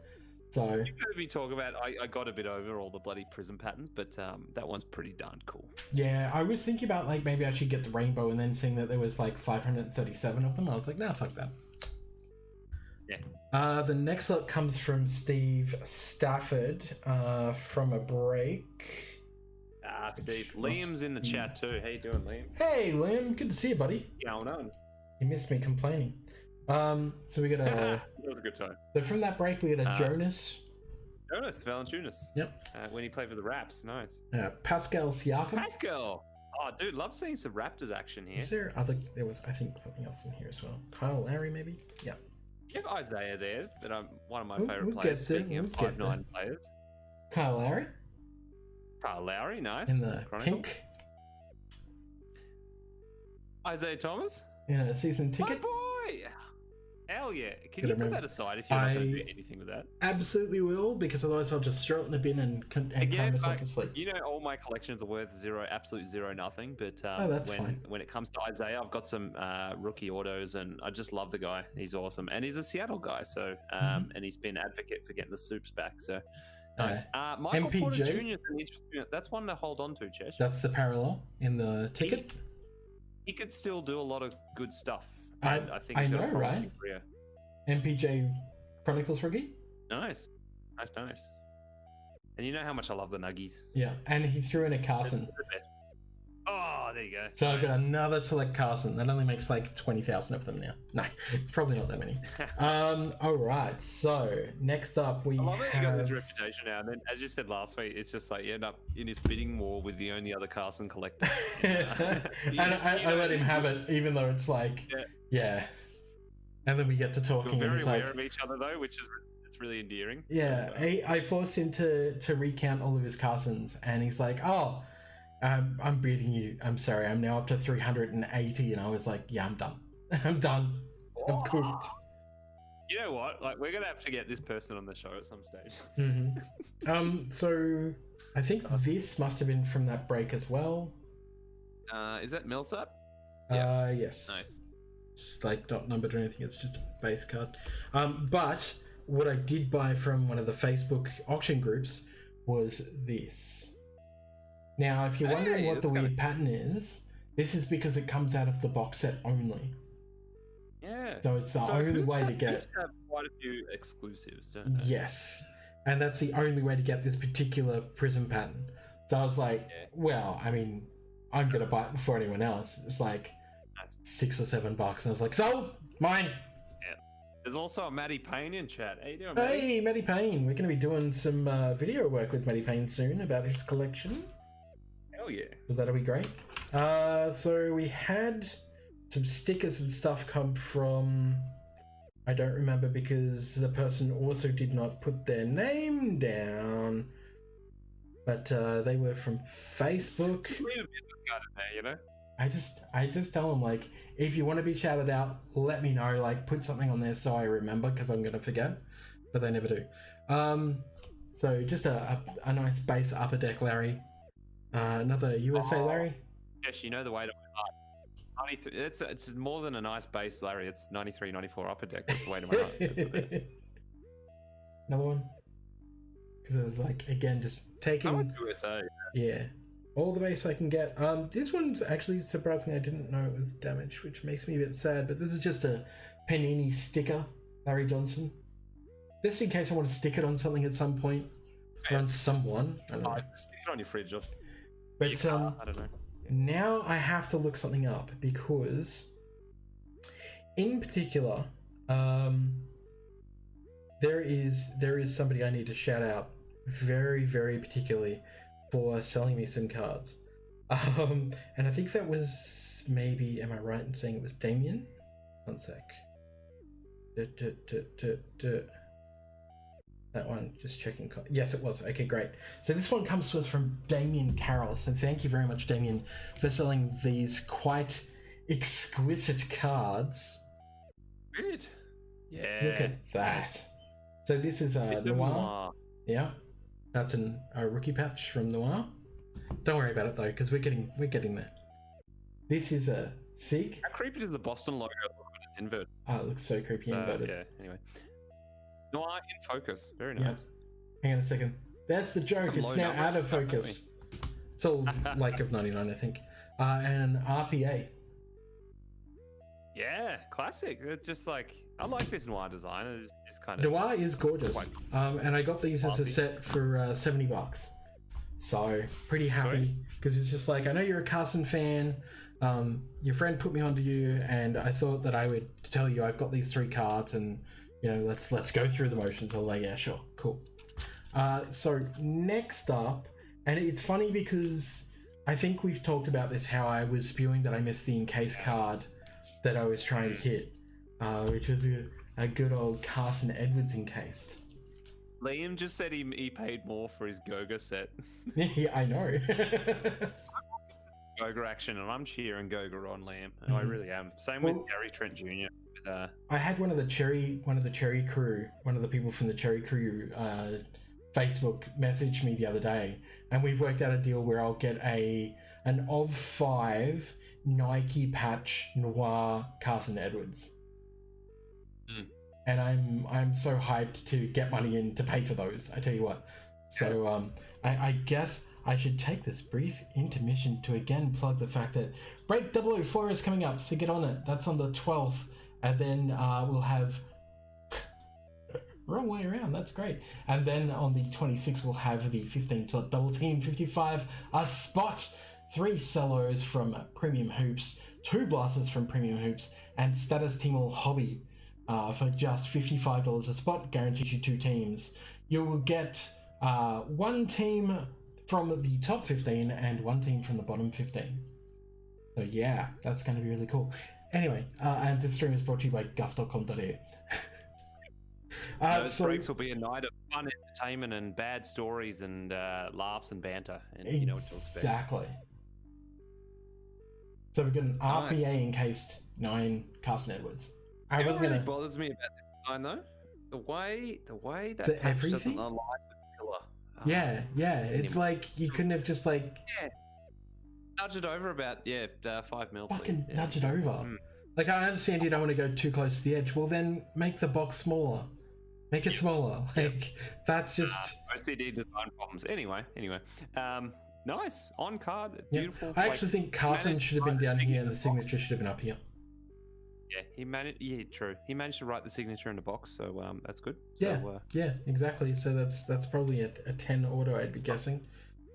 So you could be talking about. I got a bit over all the bloody prism patterns, but that one's pretty darn cool. Yeah, I was thinking about like maybe I should get the rainbow, and then seeing that there was like 537 of them, I was like, nah, fuck that. Yeah. The next lot comes from Steve Stafford from a break. Steve. Liam's in the chat too. How you doing, Liam? Hey, Liam. Good to see you, buddy. Going on? You missed me complaining. So we got a... It was a good time. So from that break, we got a Jonas. Jonas Valanciunas. Yep. When he played for the Raps. Nice. Pascal Siakam. Pascal! Oh, dude, love seeing some Raptors action here. Is there other... There was, I think, something else in here as well. Kyle Lowry, maybe? Yeah. You have Isaiah there, that I'm one of my favourite players. Speaking of 5'9" players. Kyle Lowry. Kyle Lowry, nice. In the Chronicle. pink. Isaiah Thomas. In a season ticket. My boy! Hell yeah. Can you put that aside if you're not going to do anything with that? Absolutely will, because otherwise I'll just throw it in the bin and cry myself to sleep. You know, all my collections are worth absolute zero nothing, but when it comes to Isaiah, I've got some rookie autos, and I just love the guy. He's awesome. And he's a Seattle guy, so and he's been an advocate for getting the soups back, so... Nice. Michael MPJ. Porter Jr. is an interesting. That's one to hold on to, Chesh. That's the parallel in the ticket. He could still do a lot of good stuff. I think he's got a promising career. MPJ Chronicles rookie. Nice. And you know how much I love the Nuggies. Yeah, and he threw in a Carson. Oh, there you go. So I've got another select Carson. That only makes like 20,000 of them now. No, probably not that many. All right. So next up we I love that you got this reputation now. And then, as you said last week, it's just like you end up in this bidding war with the only other Carson collector. And I let him have it, even though it's like, yeah. And then we get to talking. We're very and he's aware like, of each other though, which is really endearing. Yeah, I forced him to recount all of his Carsons, and he's like, "Oh, I'm beating you. I'm sorry. I'm now up to 380." And I was like, "Yeah, I'm done. I'm done. I'm cooked." You know what? Like, we're gonna have to get this person on the show at some stage. So I think this must have been from that break as well. Is that Millsap? Yes. Nice. It's like not numbered or anything. It's just a base card. But what I did buy from one of the Facebook auction groups was this. Now, if you're wondering what the weird pattern is, this is because it comes out of the box set only. Yeah. So it's the only way to get. Have quite a few exclusives, don't they? Yes, and that's the only way to get this particular prism pattern. So I was like, well, I mean, I'm gonna buy it before anyone else. It was like $6 or $7, and I was like, sold, mine. Yeah. There's also a Matty Payne in chat. How you doing, Matty? Hey, Matty Payne. We're gonna be doing some video work with Matty Payne soon about his collection. Hell yeah. So that'll be great. So we had some stickers and stuff come from, I don't remember because the person also did not put their name down, but they were from Facebook. Just leave a business card in there, you know? I just tell them, like, if you want to be shouted out, let me know, like, put something on there so I remember, because I'm going to forget, but they never do. So just a nice base upper deck Larry. Another USA Larry. Yes, you know the way to my heart. 93, it's more than a nice base, Larry. It's 93, 94 upper deck. That's the way to my heart. That's the best. Another one. Because it's like, again, just taking USA. Yeah, all the base I can get. This one's actually surprising. I didn't know it was damaged, which makes me a bit sad. But this is just a Panini sticker, Larry Johnson. Just in case I want to stick it on something at some point, or on someone. I don't know. Stick it on your fridge, just. But I don't know. Now I have to look something up because, in particular, there is somebody I need to shout out very, very particularly for selling me some cards. And I think that was maybe, am I right in saying it was Damien? One sec. That one, just checking. Yes, it was. Okay, great. So this one comes to us from Damien Carroll. So thank you very much, Damien, for selling these quite exquisite cards. Good. Yeah. Look at that. So this is Noir. Yeah. That's a rookie patch from Noir. Don't worry about it though, because we're getting there. This is a Sig. How creepy does the Boston logo look when it's inverted? Oh, it looks so creepy inverted. Yeah, anyway. Noir in focus. Very nice. Yep. Hang on a second. That's the joke. It's now out of focus. It's all like of 99, I think. And an RPA. Yeah, classic. It's just like, I like this Noir design. It's kind of... Noir is gorgeous. And I got these as a set for $70. So, pretty happy. Because it's just like, I know you're a Carson fan. Your friend put me onto you, and I thought that I would tell you I've got these 3 cards, and you know, let's go through the motions. I was like, yeah, sure, cool. So next up, and it's funny because I think we've talked about this, how I was spewing that I missed the encased card that I was trying to hit, which was a good old Carson Edwards encased. Liam just said he paid more for his Goga set. Yeah, I know. Goga action, and I'm cheering Goga on Liam. Oh, I really am. Same with Gary Trent Jr. I had one of the Cherry crew, one of the people from the Cherry crew, Facebook messaged me the other day, and we've worked out a deal where I'll get an of 5 Nike patch Noir Carson Edwards. And I'm so hyped to get money in to pay for those. I tell you what. So I guess I should take this brief intermission to again plug the fact that Break 004 is coming up, so get on it. That's on the 12th. And then we'll have... Wrong way around, that's great. And then on the 26th, we'll have the 15-slot Double Team 55, a spot, 3 Cellos from Premium Hoops, 2 Blasters from Premium Hoops, and Status Team All Hobby for just $55 a spot, guarantees you 2 teams. You will get 1 team from the top 15 and 1 team from the bottom 15. So yeah, that's going to be really cool. Anyway, and this stream is brought to you by guff.com.au. Those breaks will be a night of fun entertainment and bad stories and laughs and banter. And you know what to expect. Exactly. So we've got an RPA encased 9 Carson Edwards. What really bothers me about this design though, the way that patch doesn't align with the pillar. Yeah. It's like you couldn't have just like nudge it over about 5 mil. Fucking nudge it over. Like, I understand you don't want to go too close to the edge. Well, then make the box smaller. Make it smaller. Like, that's just OCD design problems. Anyway. Nice on card, beautiful. I actually think Carson should have been down here, and the signature should have been up here. Yeah, he managed. Yeah, true. He managed to write the signature in the box, so that's good. Yeah, exactly. So that's probably a 10 auto, I'd be guessing.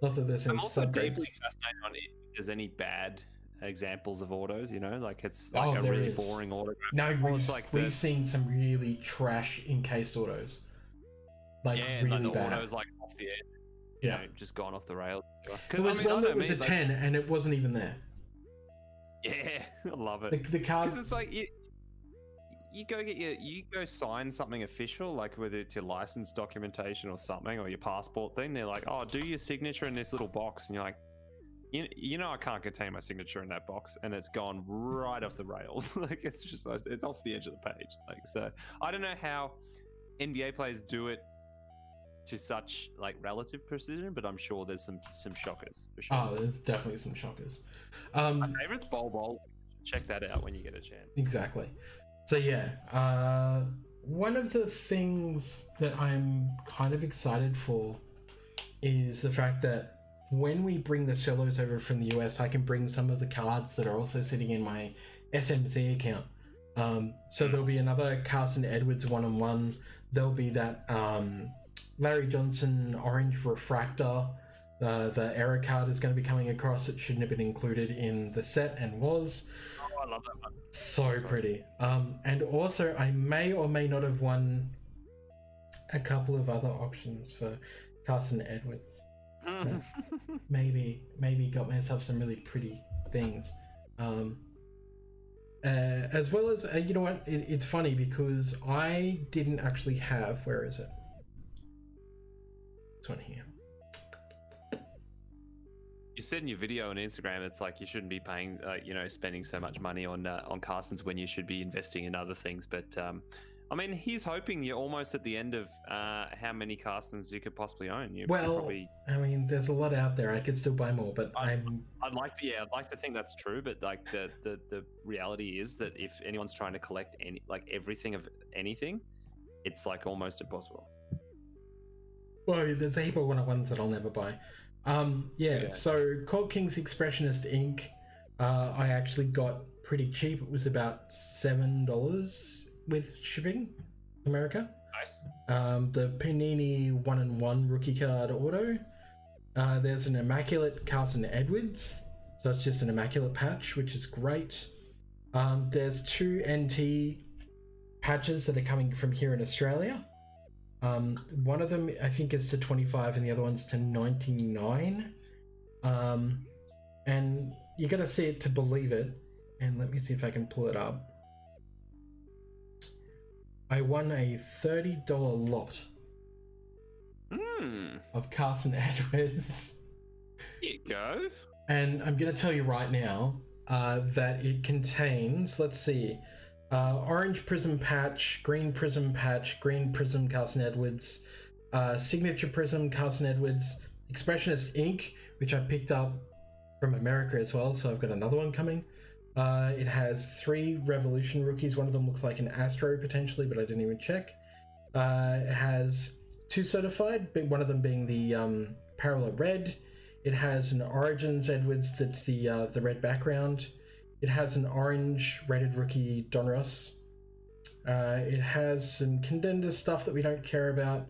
Not that there's any I'm also deeply fascinated on there's any bad examples of autos, you know, like it's like a there really is. boring auto. No, we've the, seen some really trash encased autos. Like really like the bad. autos like off the edge. Yeah, you know, just gone off the rails. Because I mean, one that was a 10 and it wasn't even there. Yeah, I love it. The cars. Because it's like you go sign something official, like whether it's your license documentation or something, or your passport thing. They're like, oh, do your signature in this little box, and you're like, you know, I can't contain my signature in that box, and it's gone right off the rails. Like it's off the edge of the page. Like, so I don't know how NBA players do it to such like relative precision, but I'm sure there's some shockers for sure. Oh, there's definitely some shockers. My favorite's Bol. Check that out when you get a chance. Exactly. So yeah, one of the things that I'm kind of excited for is the fact that when we bring the cellos over from the US, I can bring some of the cards that are also sitting in my SMZ account. So there'll be another Carson Edwards 1-on-1. There'll be that Larry Johnson orange refractor. The error card is going to be coming across. It shouldn't have been included in the set and was. Oh, I love that one. So pretty. And also I may or may not have won a couple of other options for Carson Edwards. Maybe got myself some really pretty things. As well as, you know what, it's funny because I didn't actually have, where is it? This one here. You said in your video on Instagram, it's like you shouldn't be paying, you know, spending so much money on Carson's when you should be investing in other things. But I mean, he's hoping you're almost at the end of how many Carsons you could possibly own. I mean, there's a lot out there. I could still buy more, but I'd like to think that's true. But like the reality is that if anyone's trying to collect everything of anything, it's like almost impossible. Well, there's a heap of one-on-ones that I'll never buy. So Cold King's Expressionist Ink, I actually got pretty cheap. It was about $7 with shipping, America. Nice. The Panini 1-on-1 rookie card auto. There's an Immaculate Carson Edwards, so it's just an Immaculate patch, which is great. There's 2 NT patches that are coming from here in Australia. One of them I think is to 25 and the other one's to 99. And you gotta see it to believe it. And let me see if I can pull it up. I won a $30 lot of Carson Edwards. There you go. And I'm gonna tell you right now that it contains, let's see, orange prism patch, green prism Carson Edwards, signature prism Carson Edwards, Expressionist ink, which I picked up from America as well, so I've got another one coming. It has 3 Revolution rookies. One of them looks like an Astro potentially, but I didn't even check. It has 2 certified, one of them being the Parallel Red. It has an Origins Edwards that's the red background. It has an orange rated rookie Donruss. It has some Contender stuff that we don't care about,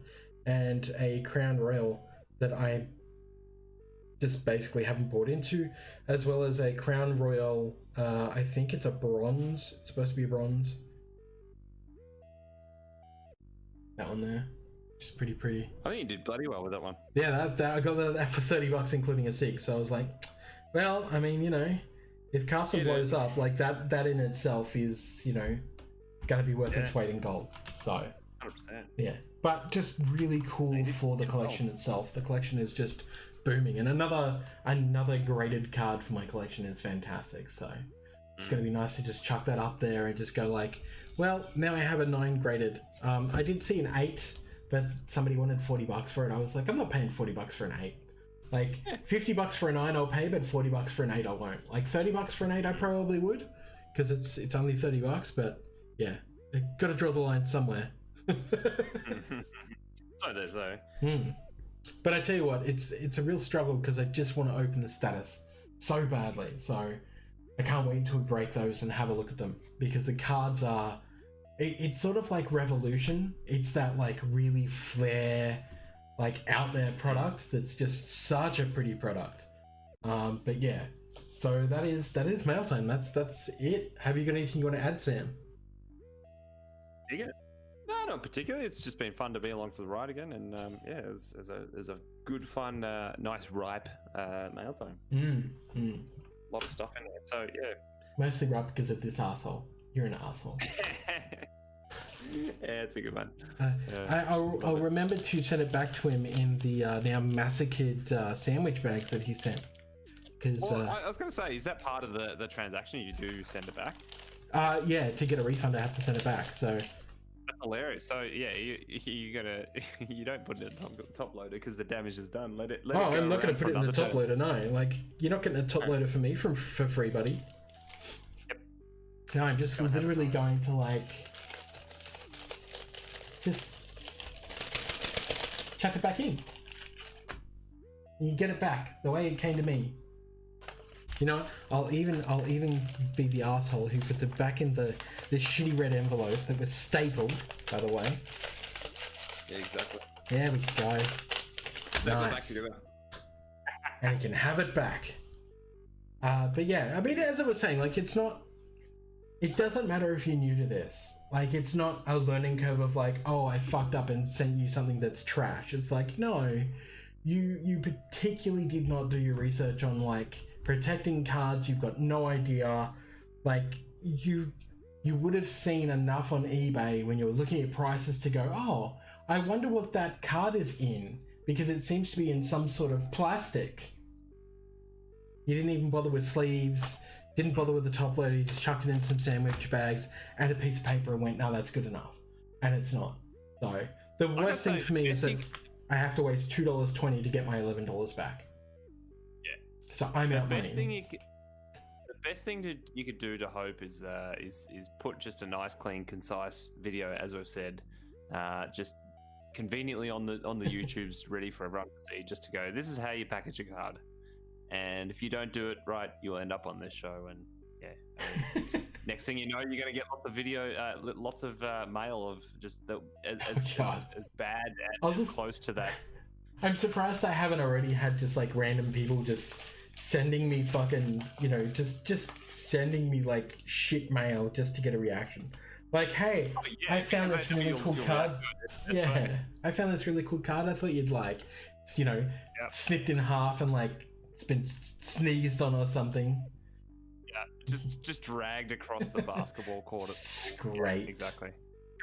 and a Crown Royal that I just basically haven't bought into, as well as a Crown Royal, I think it's a bronze. It's supposed to be a bronze. That one there. Just pretty. I think you did bloody well with that one. Yeah, I got that for $30 including a SIG, so I was like, well, I mean, you know, if Castle blows up, like that in itself is, you know, gonna be worth its weight in gold. So 100%. Yeah. But just really cool for the collection itself. The collection is just booming. And another graded card for my collection is fantastic. So it's gonna be nice to just chuck that up there and just go like, well, now I have a 9 graded. I did see an 8, but somebody wanted $40 for it. I was like, I'm not paying $40 for an 8. Like $50 for a 9 I'll pay, but $40 for an 8 I won't. Like $30 for an 8 I probably would, because it's only $30. But yeah, got to draw the line somewhere. So there's a. But I tell you what, it's a real struggle because I just want to open the status so badly. So I can't wait until we break those and have a look at them, because the cards are. It's sort of like Revolution. It's that like really flair, like out there product that's just such a pretty product. But yeah, So that is mail time. That's it. Have you got anything you want to add, Sam? Yeah. No, not particularly. It's just been fun to be along for the ride again, and yeah, it's a good, fun, nice, ripe mail time. A lot of stuff in there. So yeah. Mostly ripe because of this asshole. You're an asshole. Yeah, it's a good one. I'll remember to send it back to him in the now massacred sandwich bags that he sent. Because I was going to say, is that part of the transaction? You do send it back? Yeah, to get a refund, I have to send it back. So that's hilarious. So yeah, you gotta you don't put it in a top loader because the damage is done. Let it. Oh, I'm not going to put it in the top loader. No, like you're not getting a top loader for me for free, buddy. Yep. No, I'm just literally going to like. Just chuck it back in. You get it back the way it came to me. You know, I'll even be the asshole who puts it back in this shitty red envelope that was stapled, by the way. Yeah, exactly. There we go. Nice. And you can have it back. But yeah, I mean, as I was saying, like it doesn't matter if you're new to this. Like, it's not a learning curve of like, oh, I fucked up and sent you something that's trash. It's like, no, you particularly did not do your research on like protecting cards. You've got no idea. Like, you would have seen enough on eBay when you were looking at prices to go, oh, I wonder what that card is in, because it seems to be in some sort of plastic. You didn't even bother with sleeves. Didn't bother with the top loader, you just chucked it in some sandwich bags and a piece of paper and went, no, that's good enough. And it's not. So, the worst thing for me is that I have to waste $2.20 to get my $11 back. Yeah. So I'm out money. The best thing you could do to hope is put just a nice, clean, concise video, as we've said, just conveniently on the YouTube's ready for everyone to see, just to go, this is how you package a card. And if you don't do it right, you'll end up on this show. And yeah, next thing you know, you're going to get lots of video, lots of mail of just as bad and as close to that. I'm surprised I haven't already had just like random people just sending me fucking, you know, just sending me like shit mail just to get a reaction. Like, hey, I found this really cool card. Yeah, I found this really cool card. I thought you'd like, you know, snipped in half and like it's been sneezed on or something. Yeah, just dragged across the basketball court. It's great. Yeah, exactly.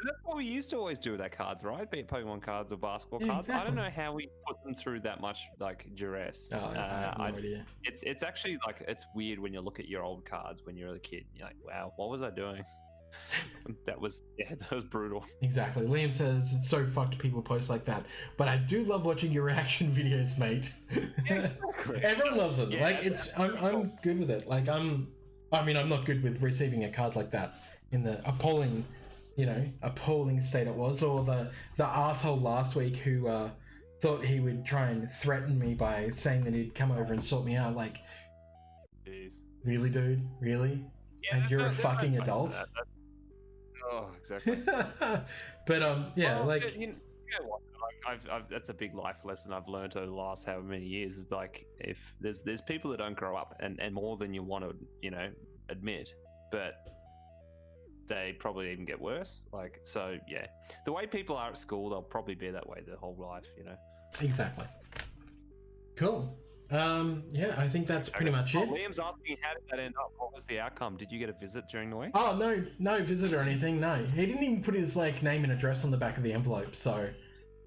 That's what we used to always do with our cards, right? Be it Pokemon cards or basketball cards. Exactly. I don't know how we put them through that much like duress. Oh, I have no idea. It's actually like, it's weird when you look at your old cards when you're a kid. You're like, wow, what was I doing? that was brutal. Exactly. Liam says it's so fucked people post like that, but I do love watching your reaction videos, mate. Exactly. Everyone loves them. Yeah, like I'm good with it. Like I'm not good with receiving a card like that in the appalling state it was, or the asshole last week who thought he would try and threaten me by saying that he'd come over and sort me out. Like, jeez, really, dude, really? Yeah, and you're a fucking adult. Oh, exactly. But yeah, well, like you know what? Like that's a big life lesson I've learned over the last however many years. Is like, if there's people that don't grow up and more than you want to, you know, admit, but they probably even get worse. Like, so yeah, the way people are at school, they'll probably be that way their whole life, you know. Exactly. Cool. Yeah, I think that's pretty much it. Liam's asking, how did that end up? What was the outcome? Did you get a visit during the week? Oh, no visit or anything, no. He didn't even put his, like, name and address on the back of the envelope, so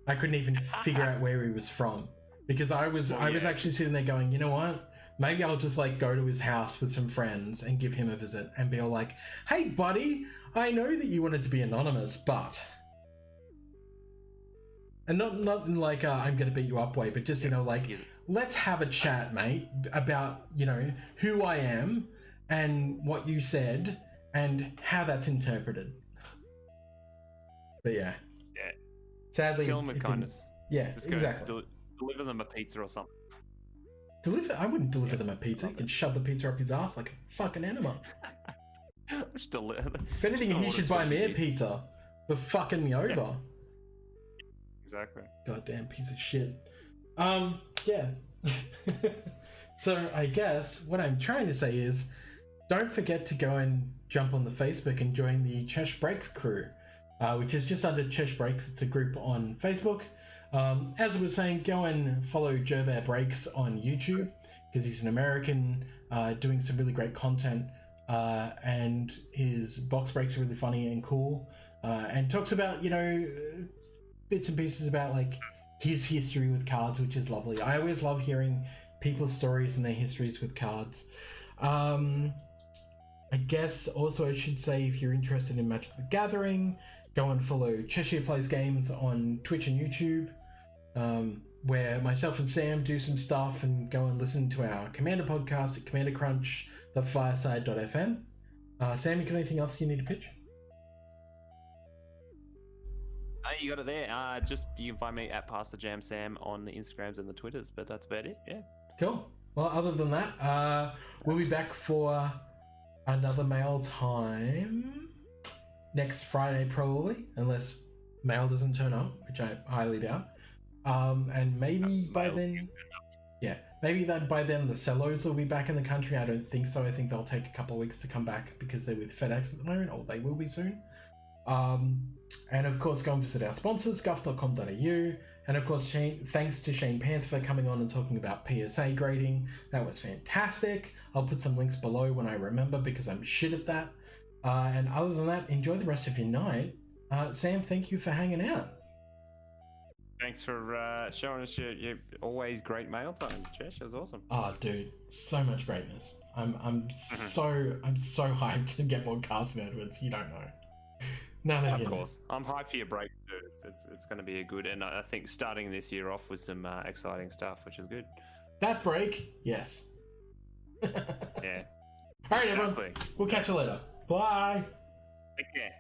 I couldn't even figure out where he was from. Because I was actually sitting there going, you know what? Maybe I'll just, like, go to his house with some friends and give him a visit and be all like, hey, buddy, I know that you wanted to be anonymous, but... And not in, like, I'm gonna beat you up way, but just, you know, like... Let's have a chat, mate, about, you know, who I am and what you said and how that's interpreted. But yeah. Yeah. Sadly, kill them with kindness. Yeah, just exactly. Deliver them a pizza or something. I wouldn't deliver them a pizza. You can shove the pizza up his ass like a fucking animal. If anything, he should buy me a pizza for fucking me over. Yeah. Exactly. Goddamn piece of shit. Yeah. So I guess what I'm trying to say is, don't forget to go and jump on the Facebook and join the Chesh Breaks crew, which is just under Chesh Breaks. It's a group on Facebook. As I was saying, go and follow Joe Bear Breaks on YouTube, because he's an American doing some really great content, and his box breaks are really funny and cool, and talks about, you know, bits and pieces about like his history with cards, which is lovely. I always love hearing people's stories and their histories with cards. I guess also I should say, if you're interested in Magic the Gathering, go and follow Cheshire Plays Games on Twitch and YouTube, where myself and Sam do some stuff, and go and listen to our Commander podcast at commandercrunch.fireside.fm. Sam, you got anything else you need to pitch? You got it there. Just you can find me at PastorJamSam on the Instagrams and the Twitters, but that's about it. Yeah. Cool. Well, other than that, we'll be back for another mail time next Friday, probably, unless mail doesn't turn up, which I highly doubt. And maybe by then, by then the Cellos will be back in the country. I don't think so. I think they'll take a couple of weeks to come back because they're with FedEx at the moment, or they will be soon. And of course, go and visit our sponsors, guff.com.au. And of course, thanks to Shane Panther for coming on and talking about PSA grading. That was fantastic. I'll put some links below when I remember, because I'm shit at that. And other than that, enjoy the rest of your night. Sam, thank you for hanging out. Thanks for showing us your always great mail times, Chesh. That was awesome. Oh, dude, so much greatness. I'm so hyped to get more Carson Edwards. You don't know. Of course. I'm hyped for your break too. It's going to be a good, and I think starting this year off with some exciting stuff, which is good. That break, yes. Yeah. All right, everyone. We'll catch you later. Bye. Take care.